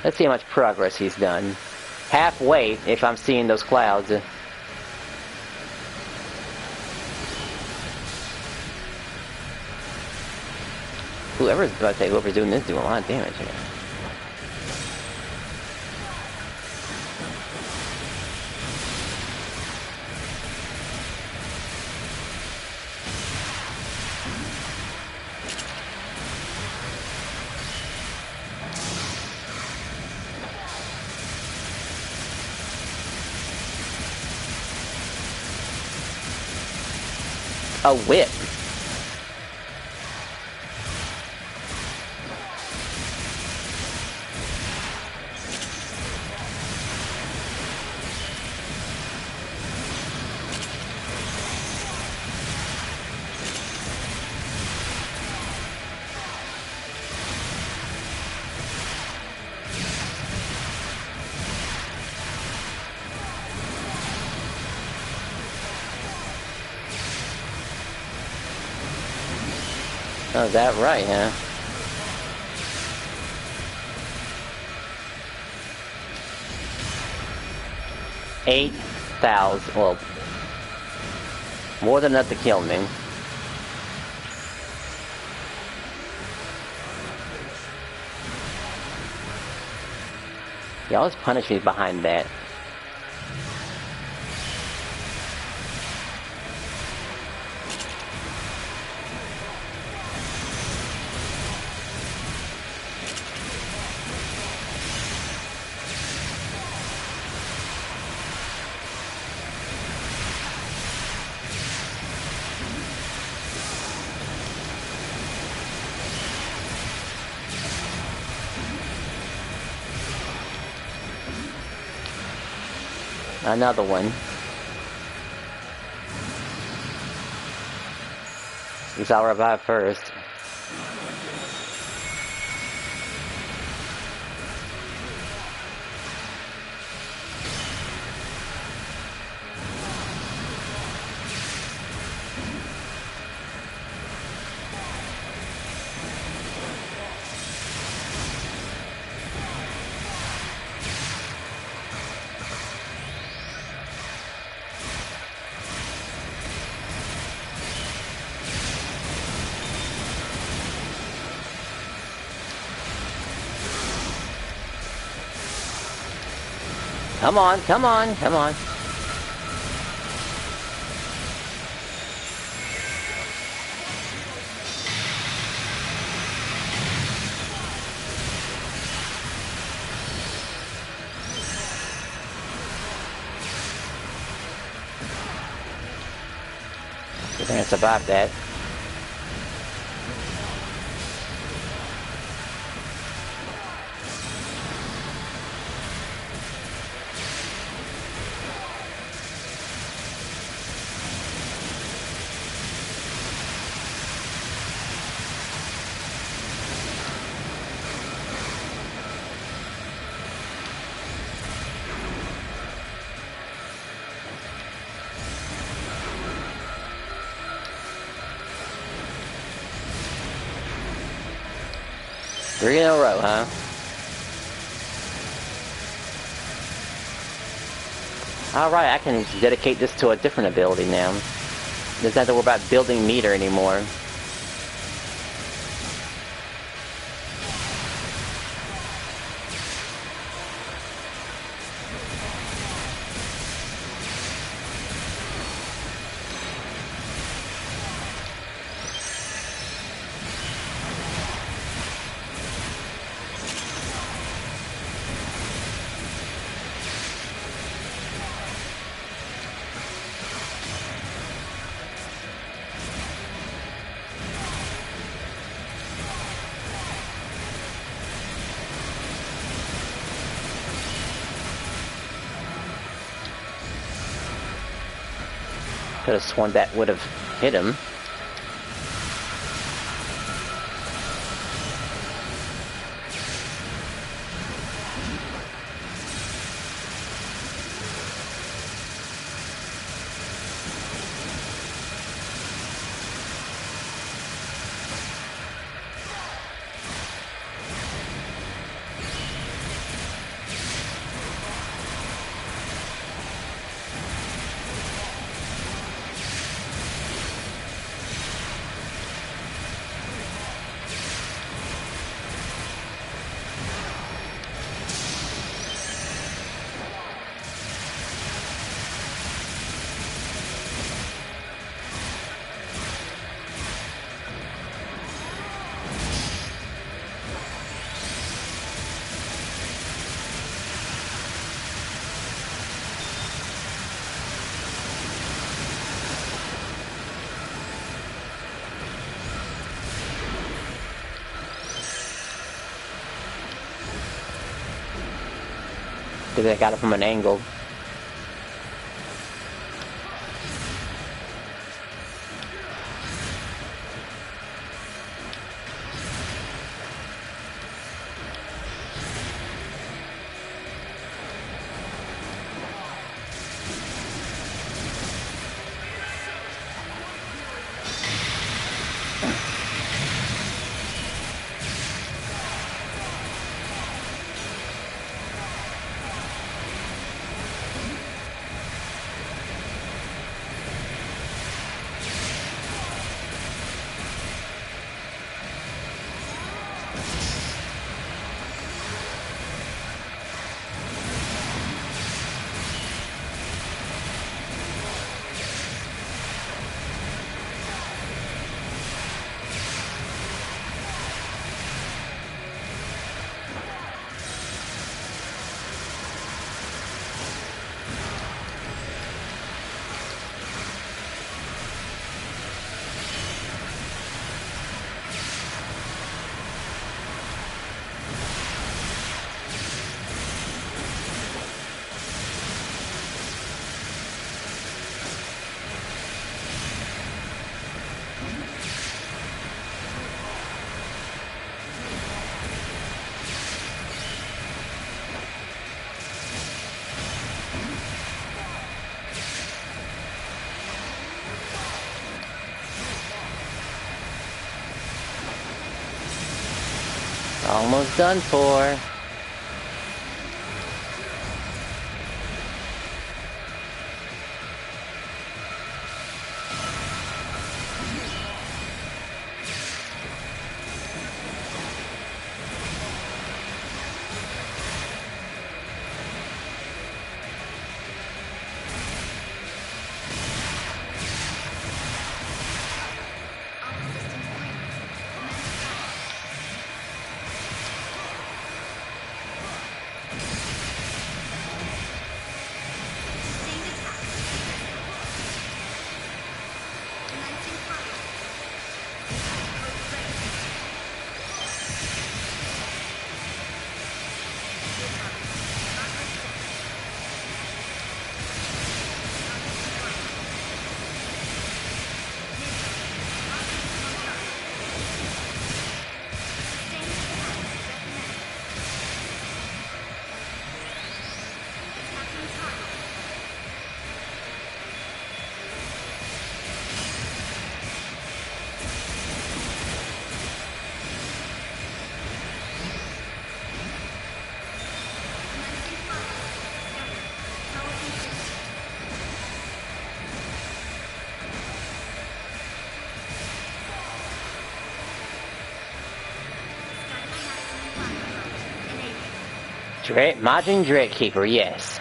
Let's see how much progress he's done. Halfway, if I'm seeing those clouds. Whoever's doing this doing a lot of damage here. A whip. Oh, is that right, huh? $8,000. Well, more than enough to kill me. He always punish me behind that. Another one. At least I'll revive first. Come on, come on, come on. You're gonna survive that. Three in a row, huh? Alright, I can dedicate this to a different ability now. Doesn't have to worry about building meter anymore. Could have sworn that would have hit him. Because I got it from an angle. Almost done for. Margin Dread Keeper, yes.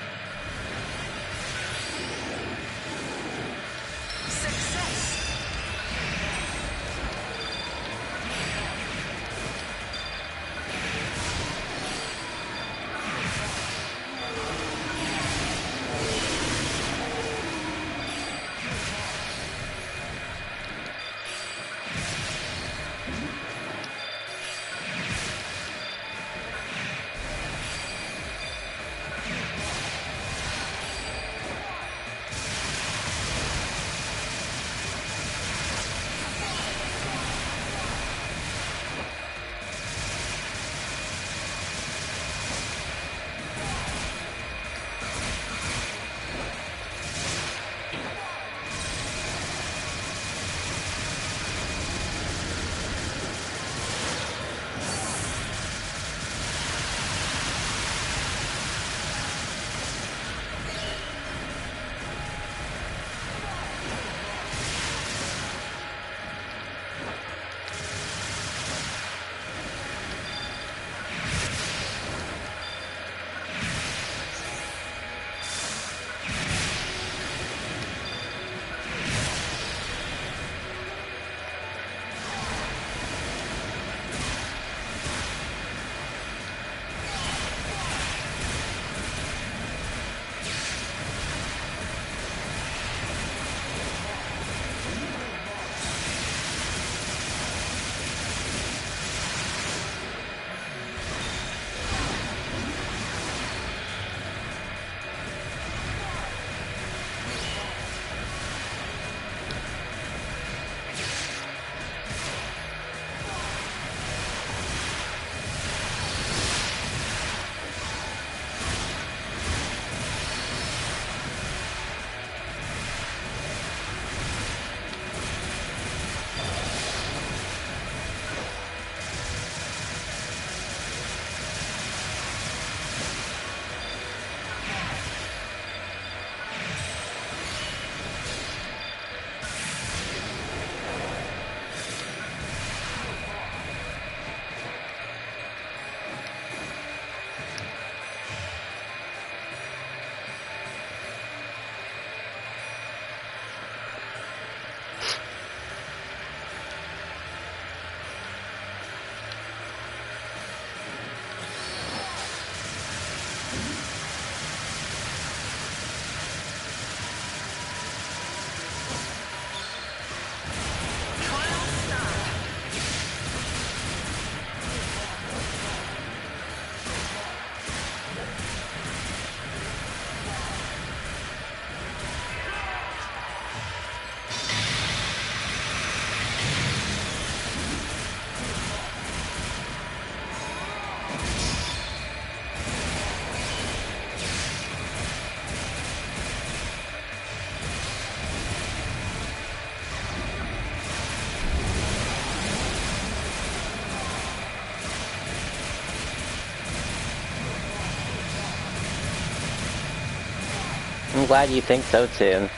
I'm glad you think so too.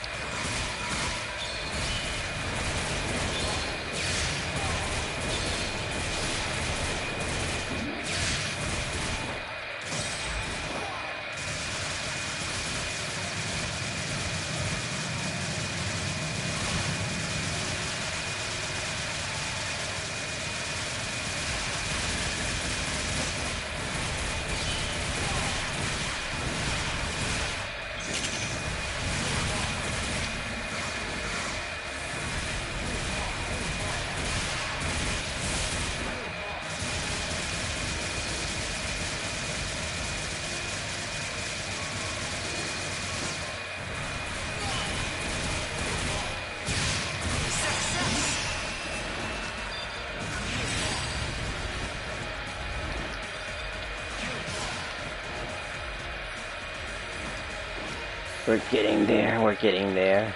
We're getting there, we're getting there.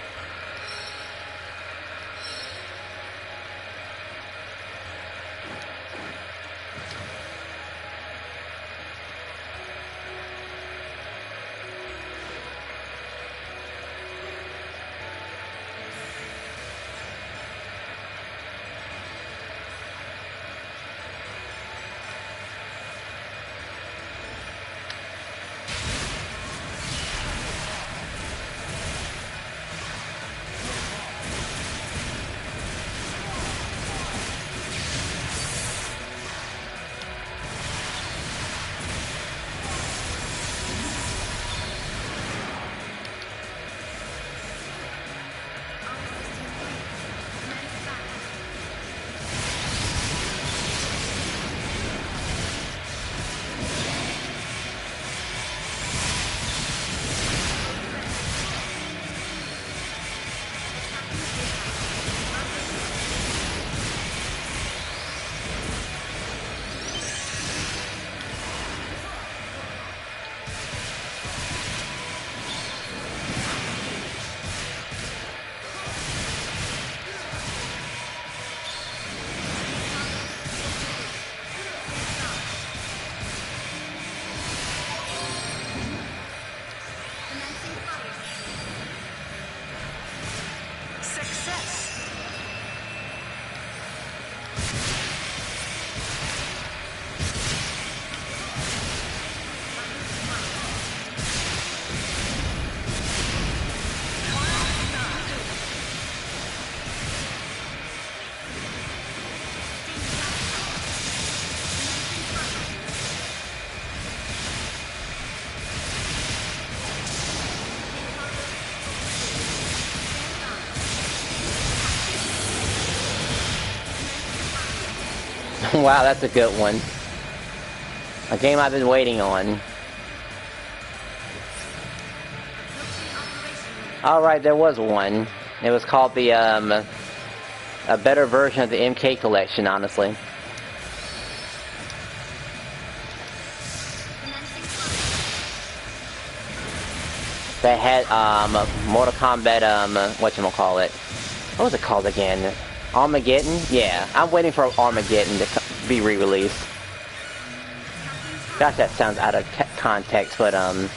Wow, that's a good one. A game I've been waiting on. Alright, there was one. It was called the, a better version of the MK collection, honestly. That had, Mortal Kombat, whatchamacallit. What was it called again? Armageddon? Yeah, I'm waiting for Armageddon to be re-released. Gosh, that sounds out of context, but, God,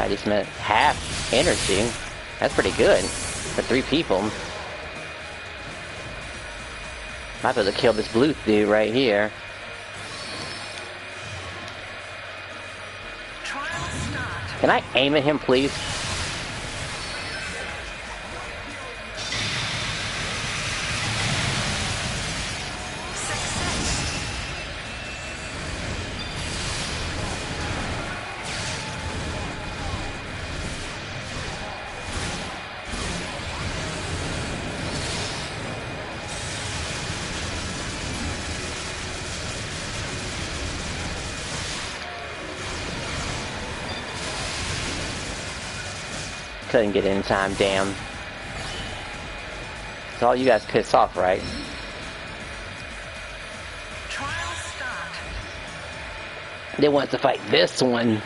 he spent half energy. That's pretty good for 3 people. Might be able to kill this blue dude right here. Can I aim at him, please? Couldn't get in time, damn. So all you guys pissed off, right? Trial start. They want to fight this one.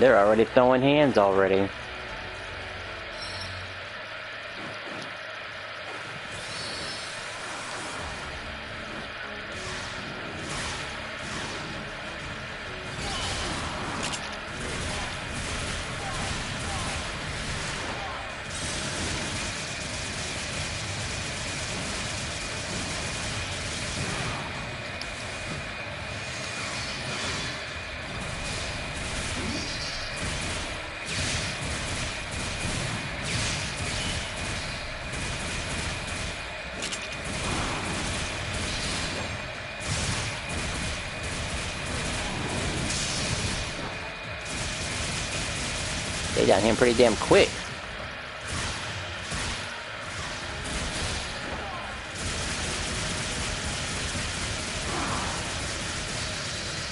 They're already throwing hands already. They got him pretty damn quick.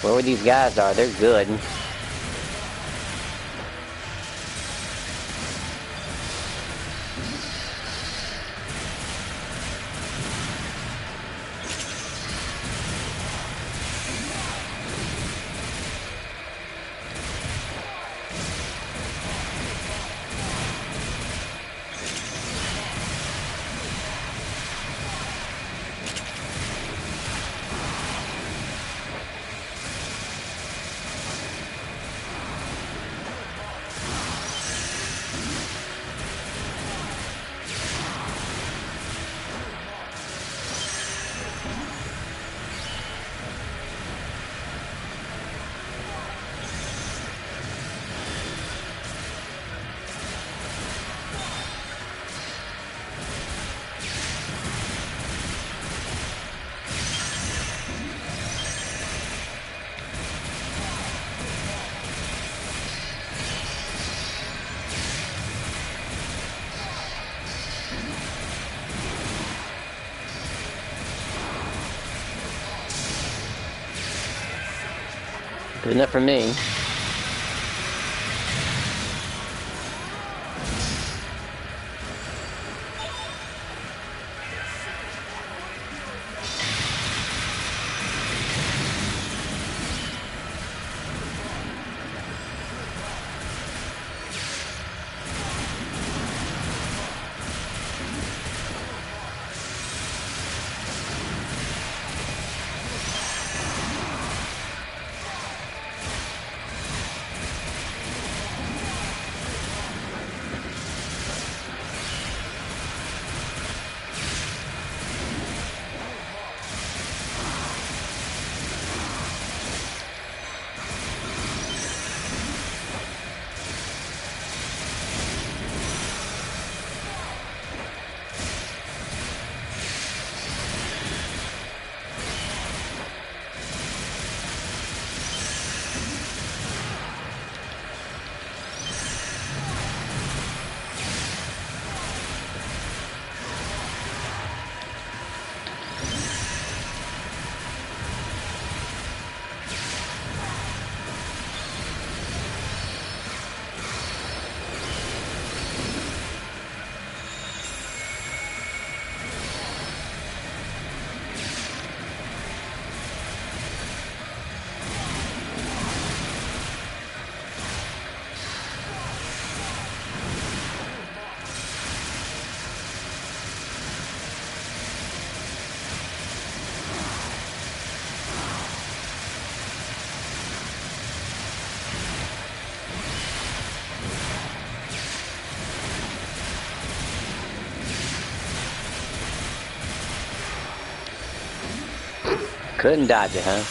Wherever these guys are, they're good. Good enough for me. Couldn't dodge it, huh?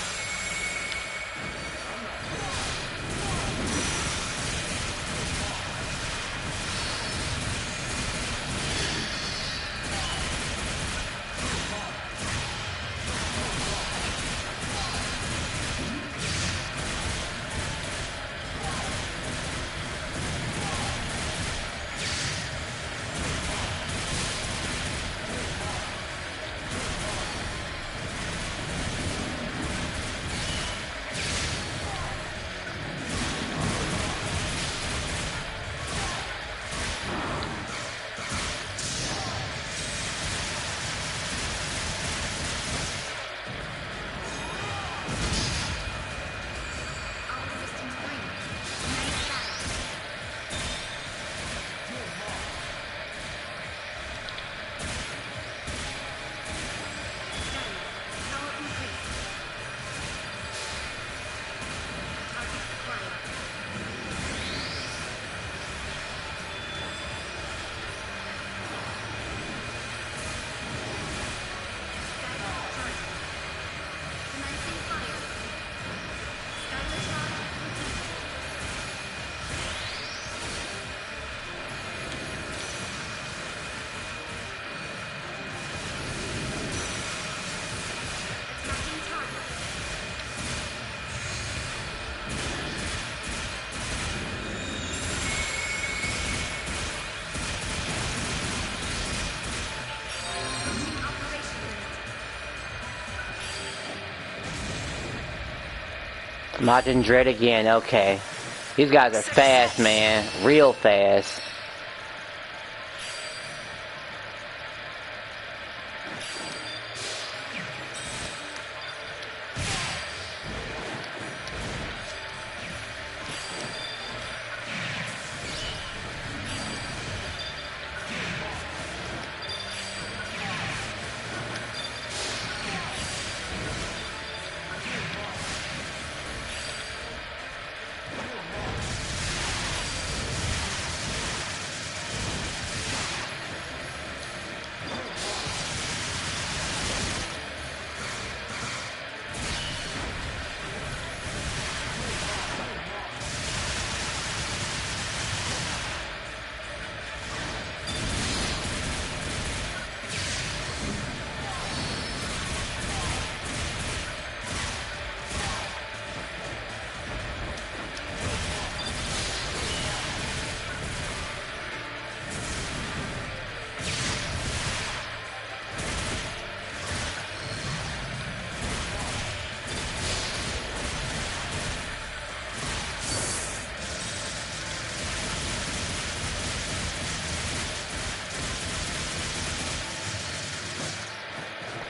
Majin Dread again, okay. These guys are fast, man. Real fast.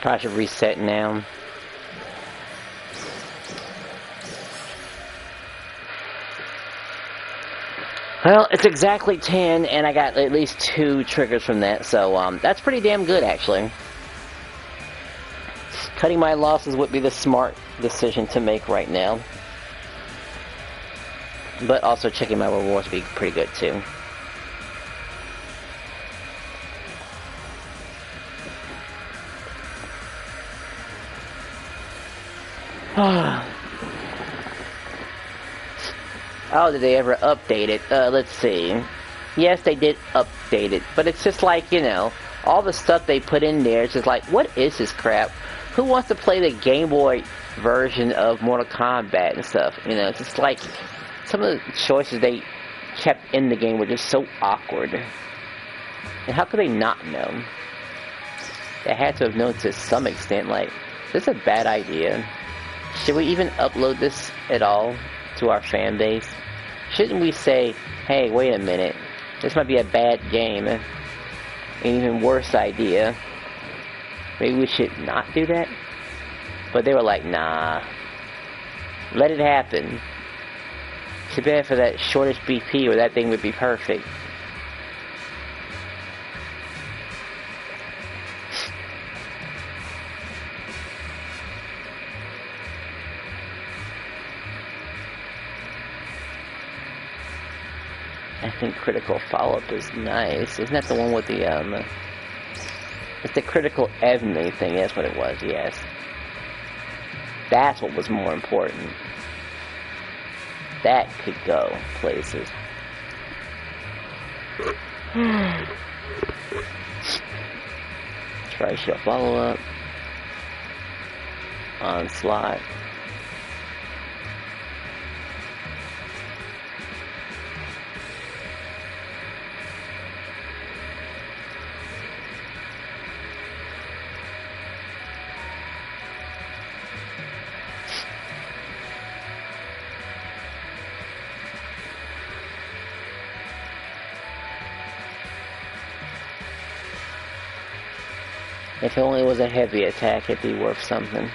Probably should reset now. Well, it's exactly 10, and I got at least 2 triggers from that, so that's pretty damn good, actually. Cutting my losses would be the smart decision to make right now. But also checking my rewards would be pretty good, too. Oh, did they ever update it? Let's see. Yes, they did update it, but it's just like, you know, all the stuff they put in there, it's just like, what is this crap? Who wants to play the Game Boy version of Mortal Kombat and stuff? You know, it's just like, some of the choices they kept in the game were just so awkward. And how could they not know? They had to have known to some extent, like, this is a bad idea. Should we even upload this at all to our fan base? Shouldn't we say, hey, wait a minute, this might be a bad game, an even worse idea. Maybe we should not do that? But they were like, nah, let it happen. Too bad for that shortest BP where that thing would be perfect. I think critical follow-up is nice. Isn't that the one with the, it's the critical enemy thing, that's what it was, yes. That's what was more important. That could go places. Try shield follow-up. Onslaught. If it only was a heavy attack, it'd be worth something.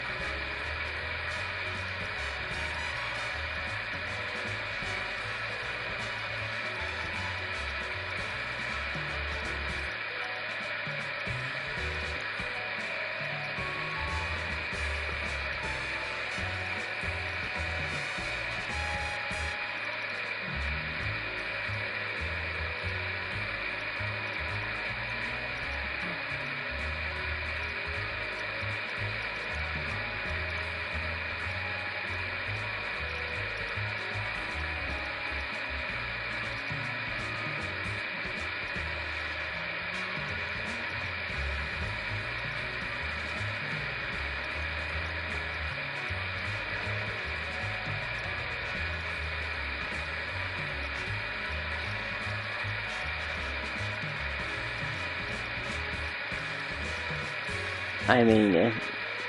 I mean,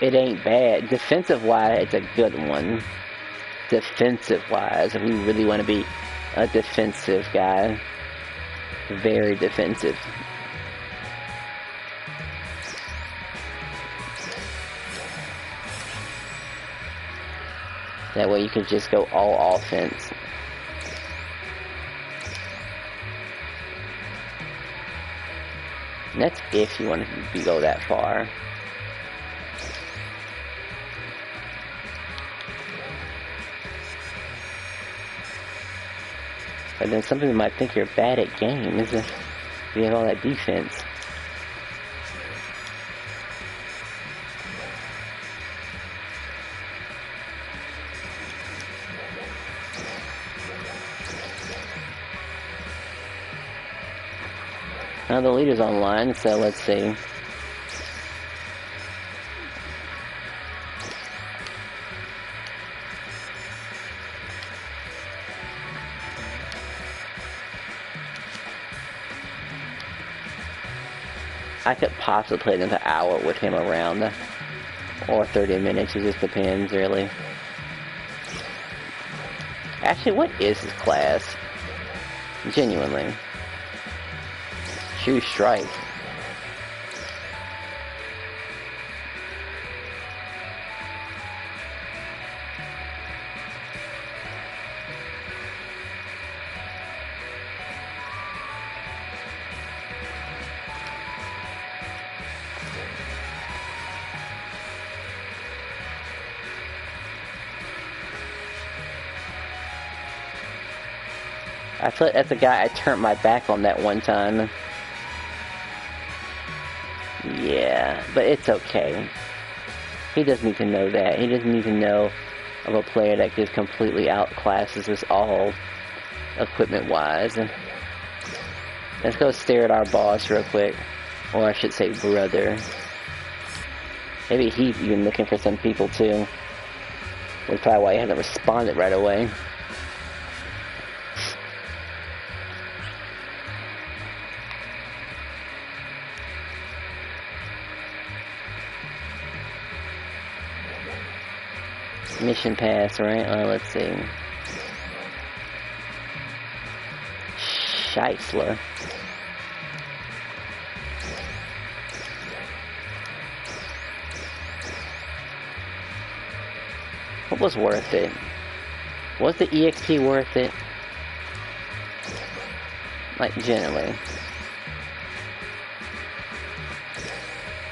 it ain't bad. Defensive-wise, it's a good one. defensive-wise, if we really want to be a defensive guy. Very defensive. That way you can just go all offense. And that's if you want to go that far. But then some people might think you're bad at games if you have all that defense. Now the leader's online, so let's see. I could possibly play another hour with him around, or 30 minutes, it just depends, really. Actually, what is his class? Genuinely. Choose strike. I feel like that's the guy I turned my back on that one time. Yeah, but it's okay. He doesn't need to know that. He doesn't need to know of a player that just completely outclasses us all, equipment-wise. Let's go stare at our boss real quick. Or I should say brother. Maybe he's even looking for some people too. That's probably why he hasn't responded right away. Mission pass, right? Let's see. Scheissler. What was worth it? Was the EXP worth it? Like, generally.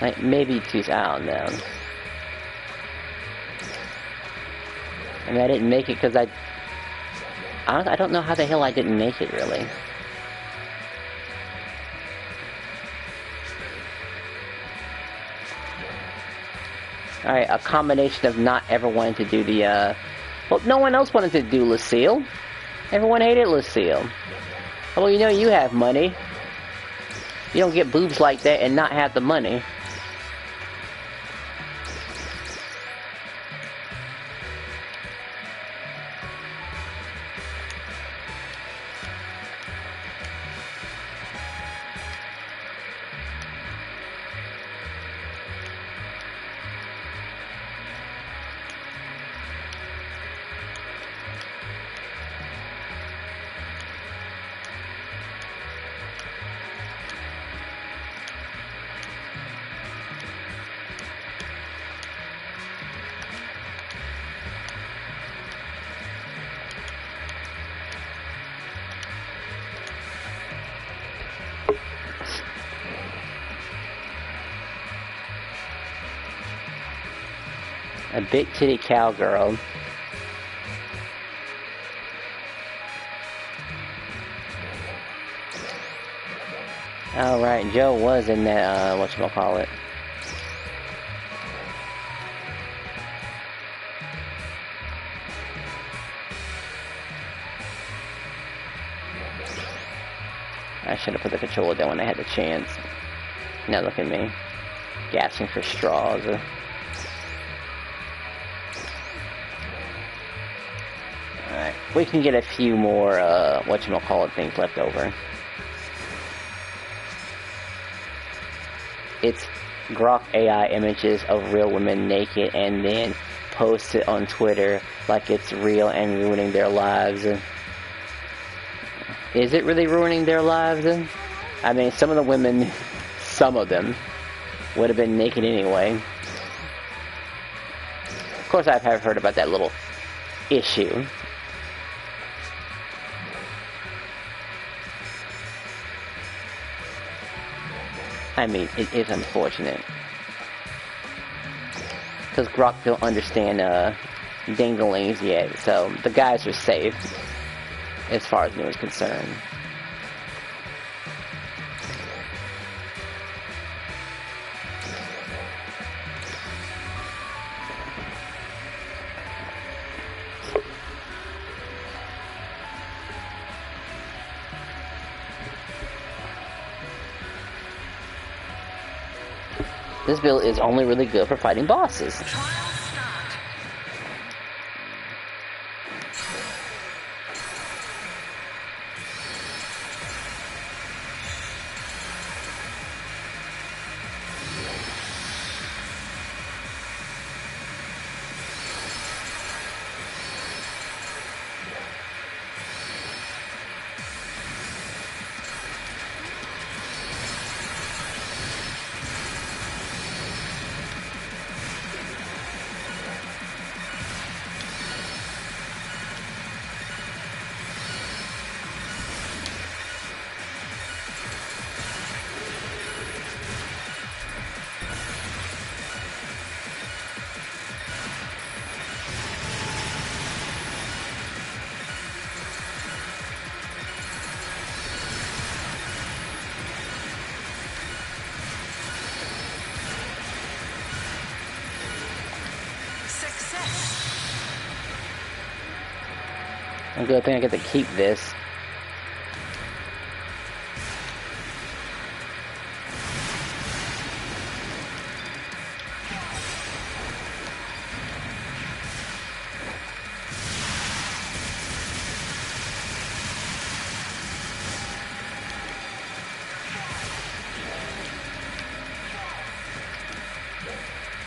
Like, maybe two, I don't know. I mean, I didn't make it because I don't know how the hell I didn't make it, really. Alright, a combination of not ever wanting to do the, well, no one else wanted to do Lucille. Everyone hated Lucille. Well, you know you have money. You don't get boobs like that and not have the money. A big titty cowgirl. Alright, Joe was in that, whatchamacallit. I should have put the controller down when I had the chance. Now look at me. Gasping for straws. Alright, we can get a few more, whatchamacallit things left over. It's Grok AI images of real women naked and then post it on Twitter like it's real and ruining their lives. Is it really ruining their lives? I mean, some of the women, some of them, would have been naked anyway. Of course, I've heard about that little issue. I mean, it is unfortunate. Because Grok don't understand dinglings yet, so the guys are safe as far as me is concerned. This build is only really good for fighting bosses. I'm good. I think I get to keep this.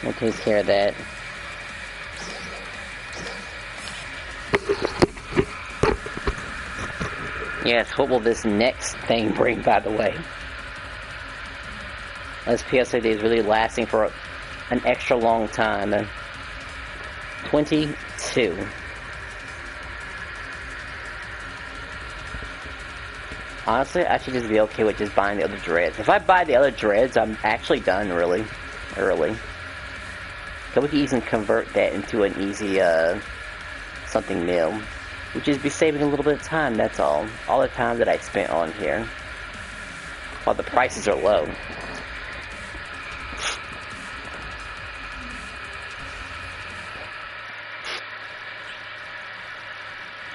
That takes care of that. Yes, what will this next thing bring, by the way? This pso2 is really lasting for an extra long time. 22. Honestly, I should just be okay with just buying the other dreads. If I buy the other dreads, I'm actually done really early. So we can even convert that into an easy, something new. Which is be saving a little bit of time, that's all. All the time that I spent on here. While the prices are low.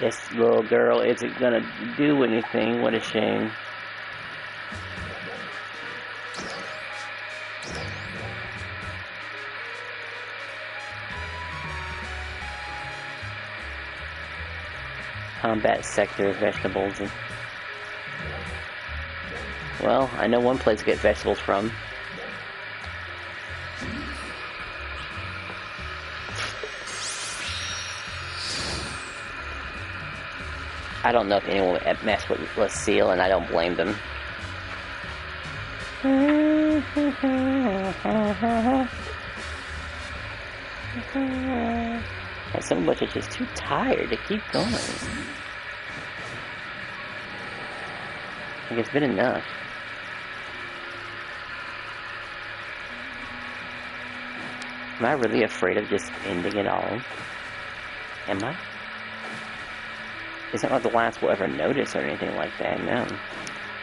This little girl isn't gonna do anything, what a shame. Combat sector vegetables. Well, I know one place to get vegetables from. I don't know if anyone would mess with Lucille, and I don't blame them. And some of us are just too tired to keep going. Like, it's been enough. Am I really afraid of just ending it all? Am I? It's not like the last will ever notice or anything like that, no.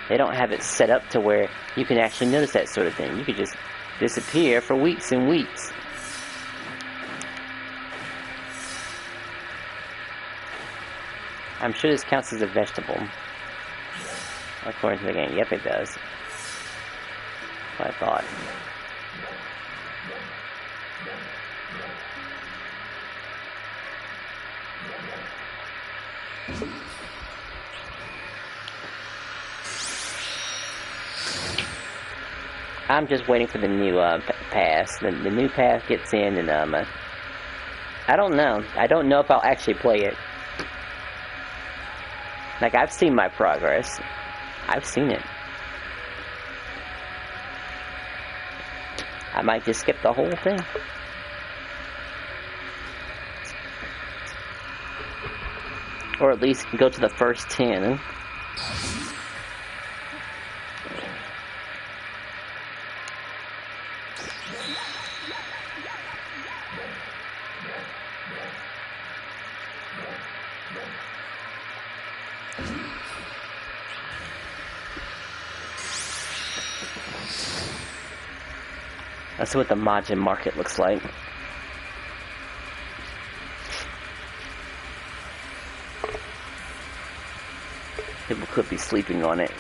They don't have it set up to where you can actually notice that sort of thing. You could just disappear for weeks and weeks. I'm sure this counts as a vegetable. According to the game. Yep, it does. That's what I thought. I'm just waiting for the new pass. The new pass gets in, and I don't know. I don't know if I'll actually play it. Like, I've seen my progress. I've seen it. I might just skip the whole thing. Or at least go to the first 10. Let's see what the Majin market looks like. People could be sleeping on it.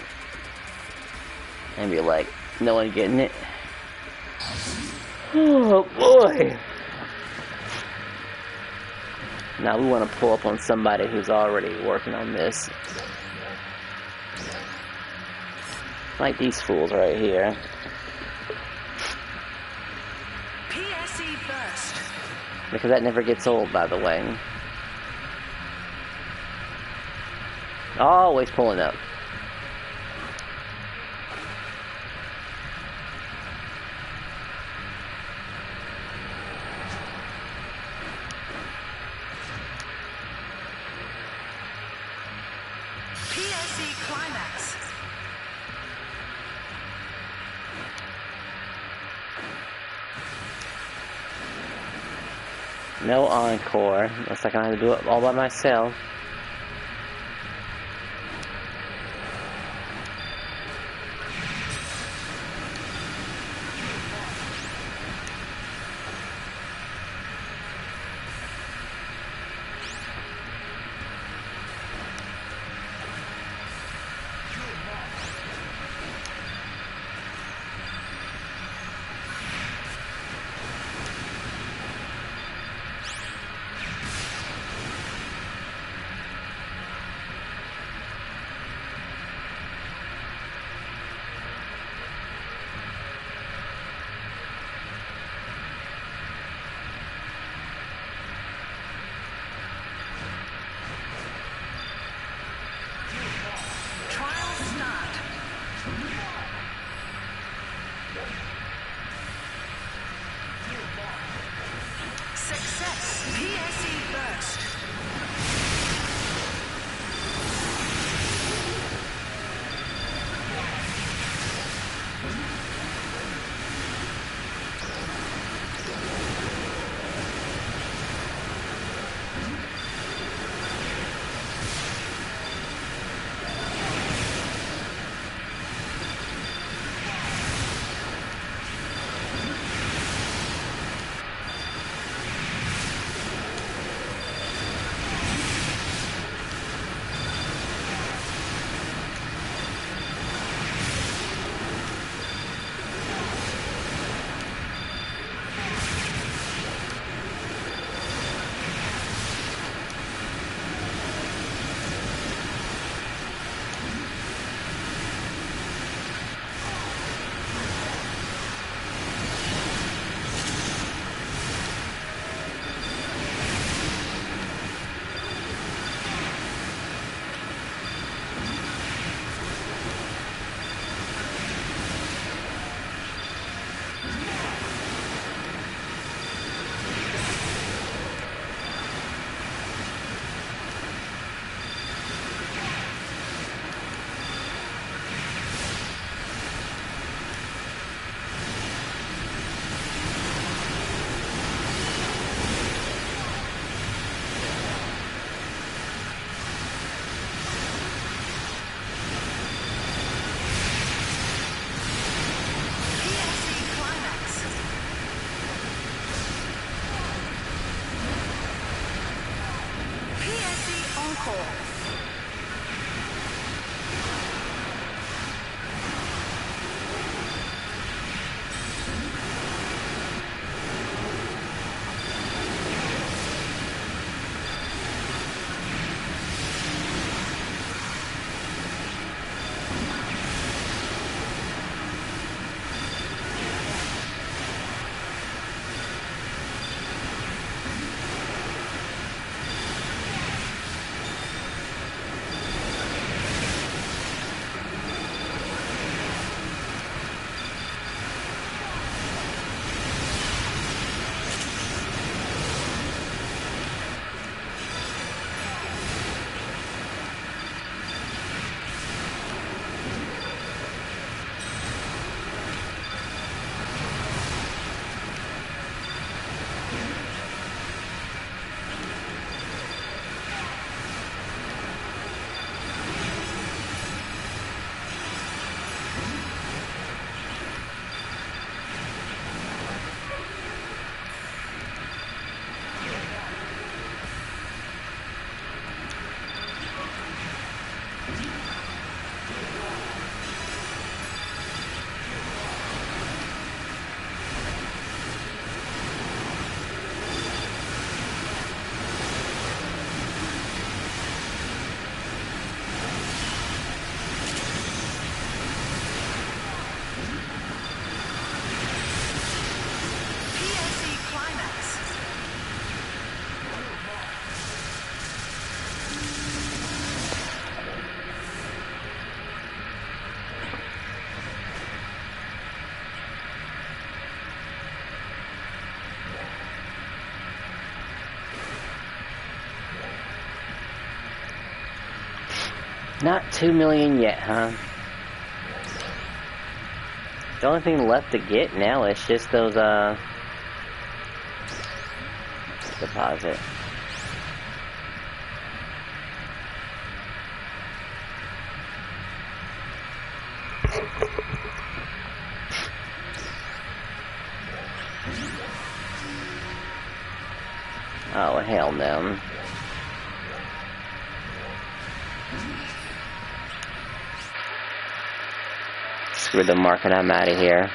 And be like, no one getting it. Oh boy! Now we want to pull up on somebody who's already working on this. Like these fools right here. PSE burst. Because that never gets old, by the way. Always pulling up. PSE climax. No encore. Looks like I have to do it all by myself. Trial start. Success. PSE burst. PSE climax. PSE encore. Not 2 million yet, huh? The only thing left to get now is just those, deposit. Oh, hell no. Screw the market, I'm out of here.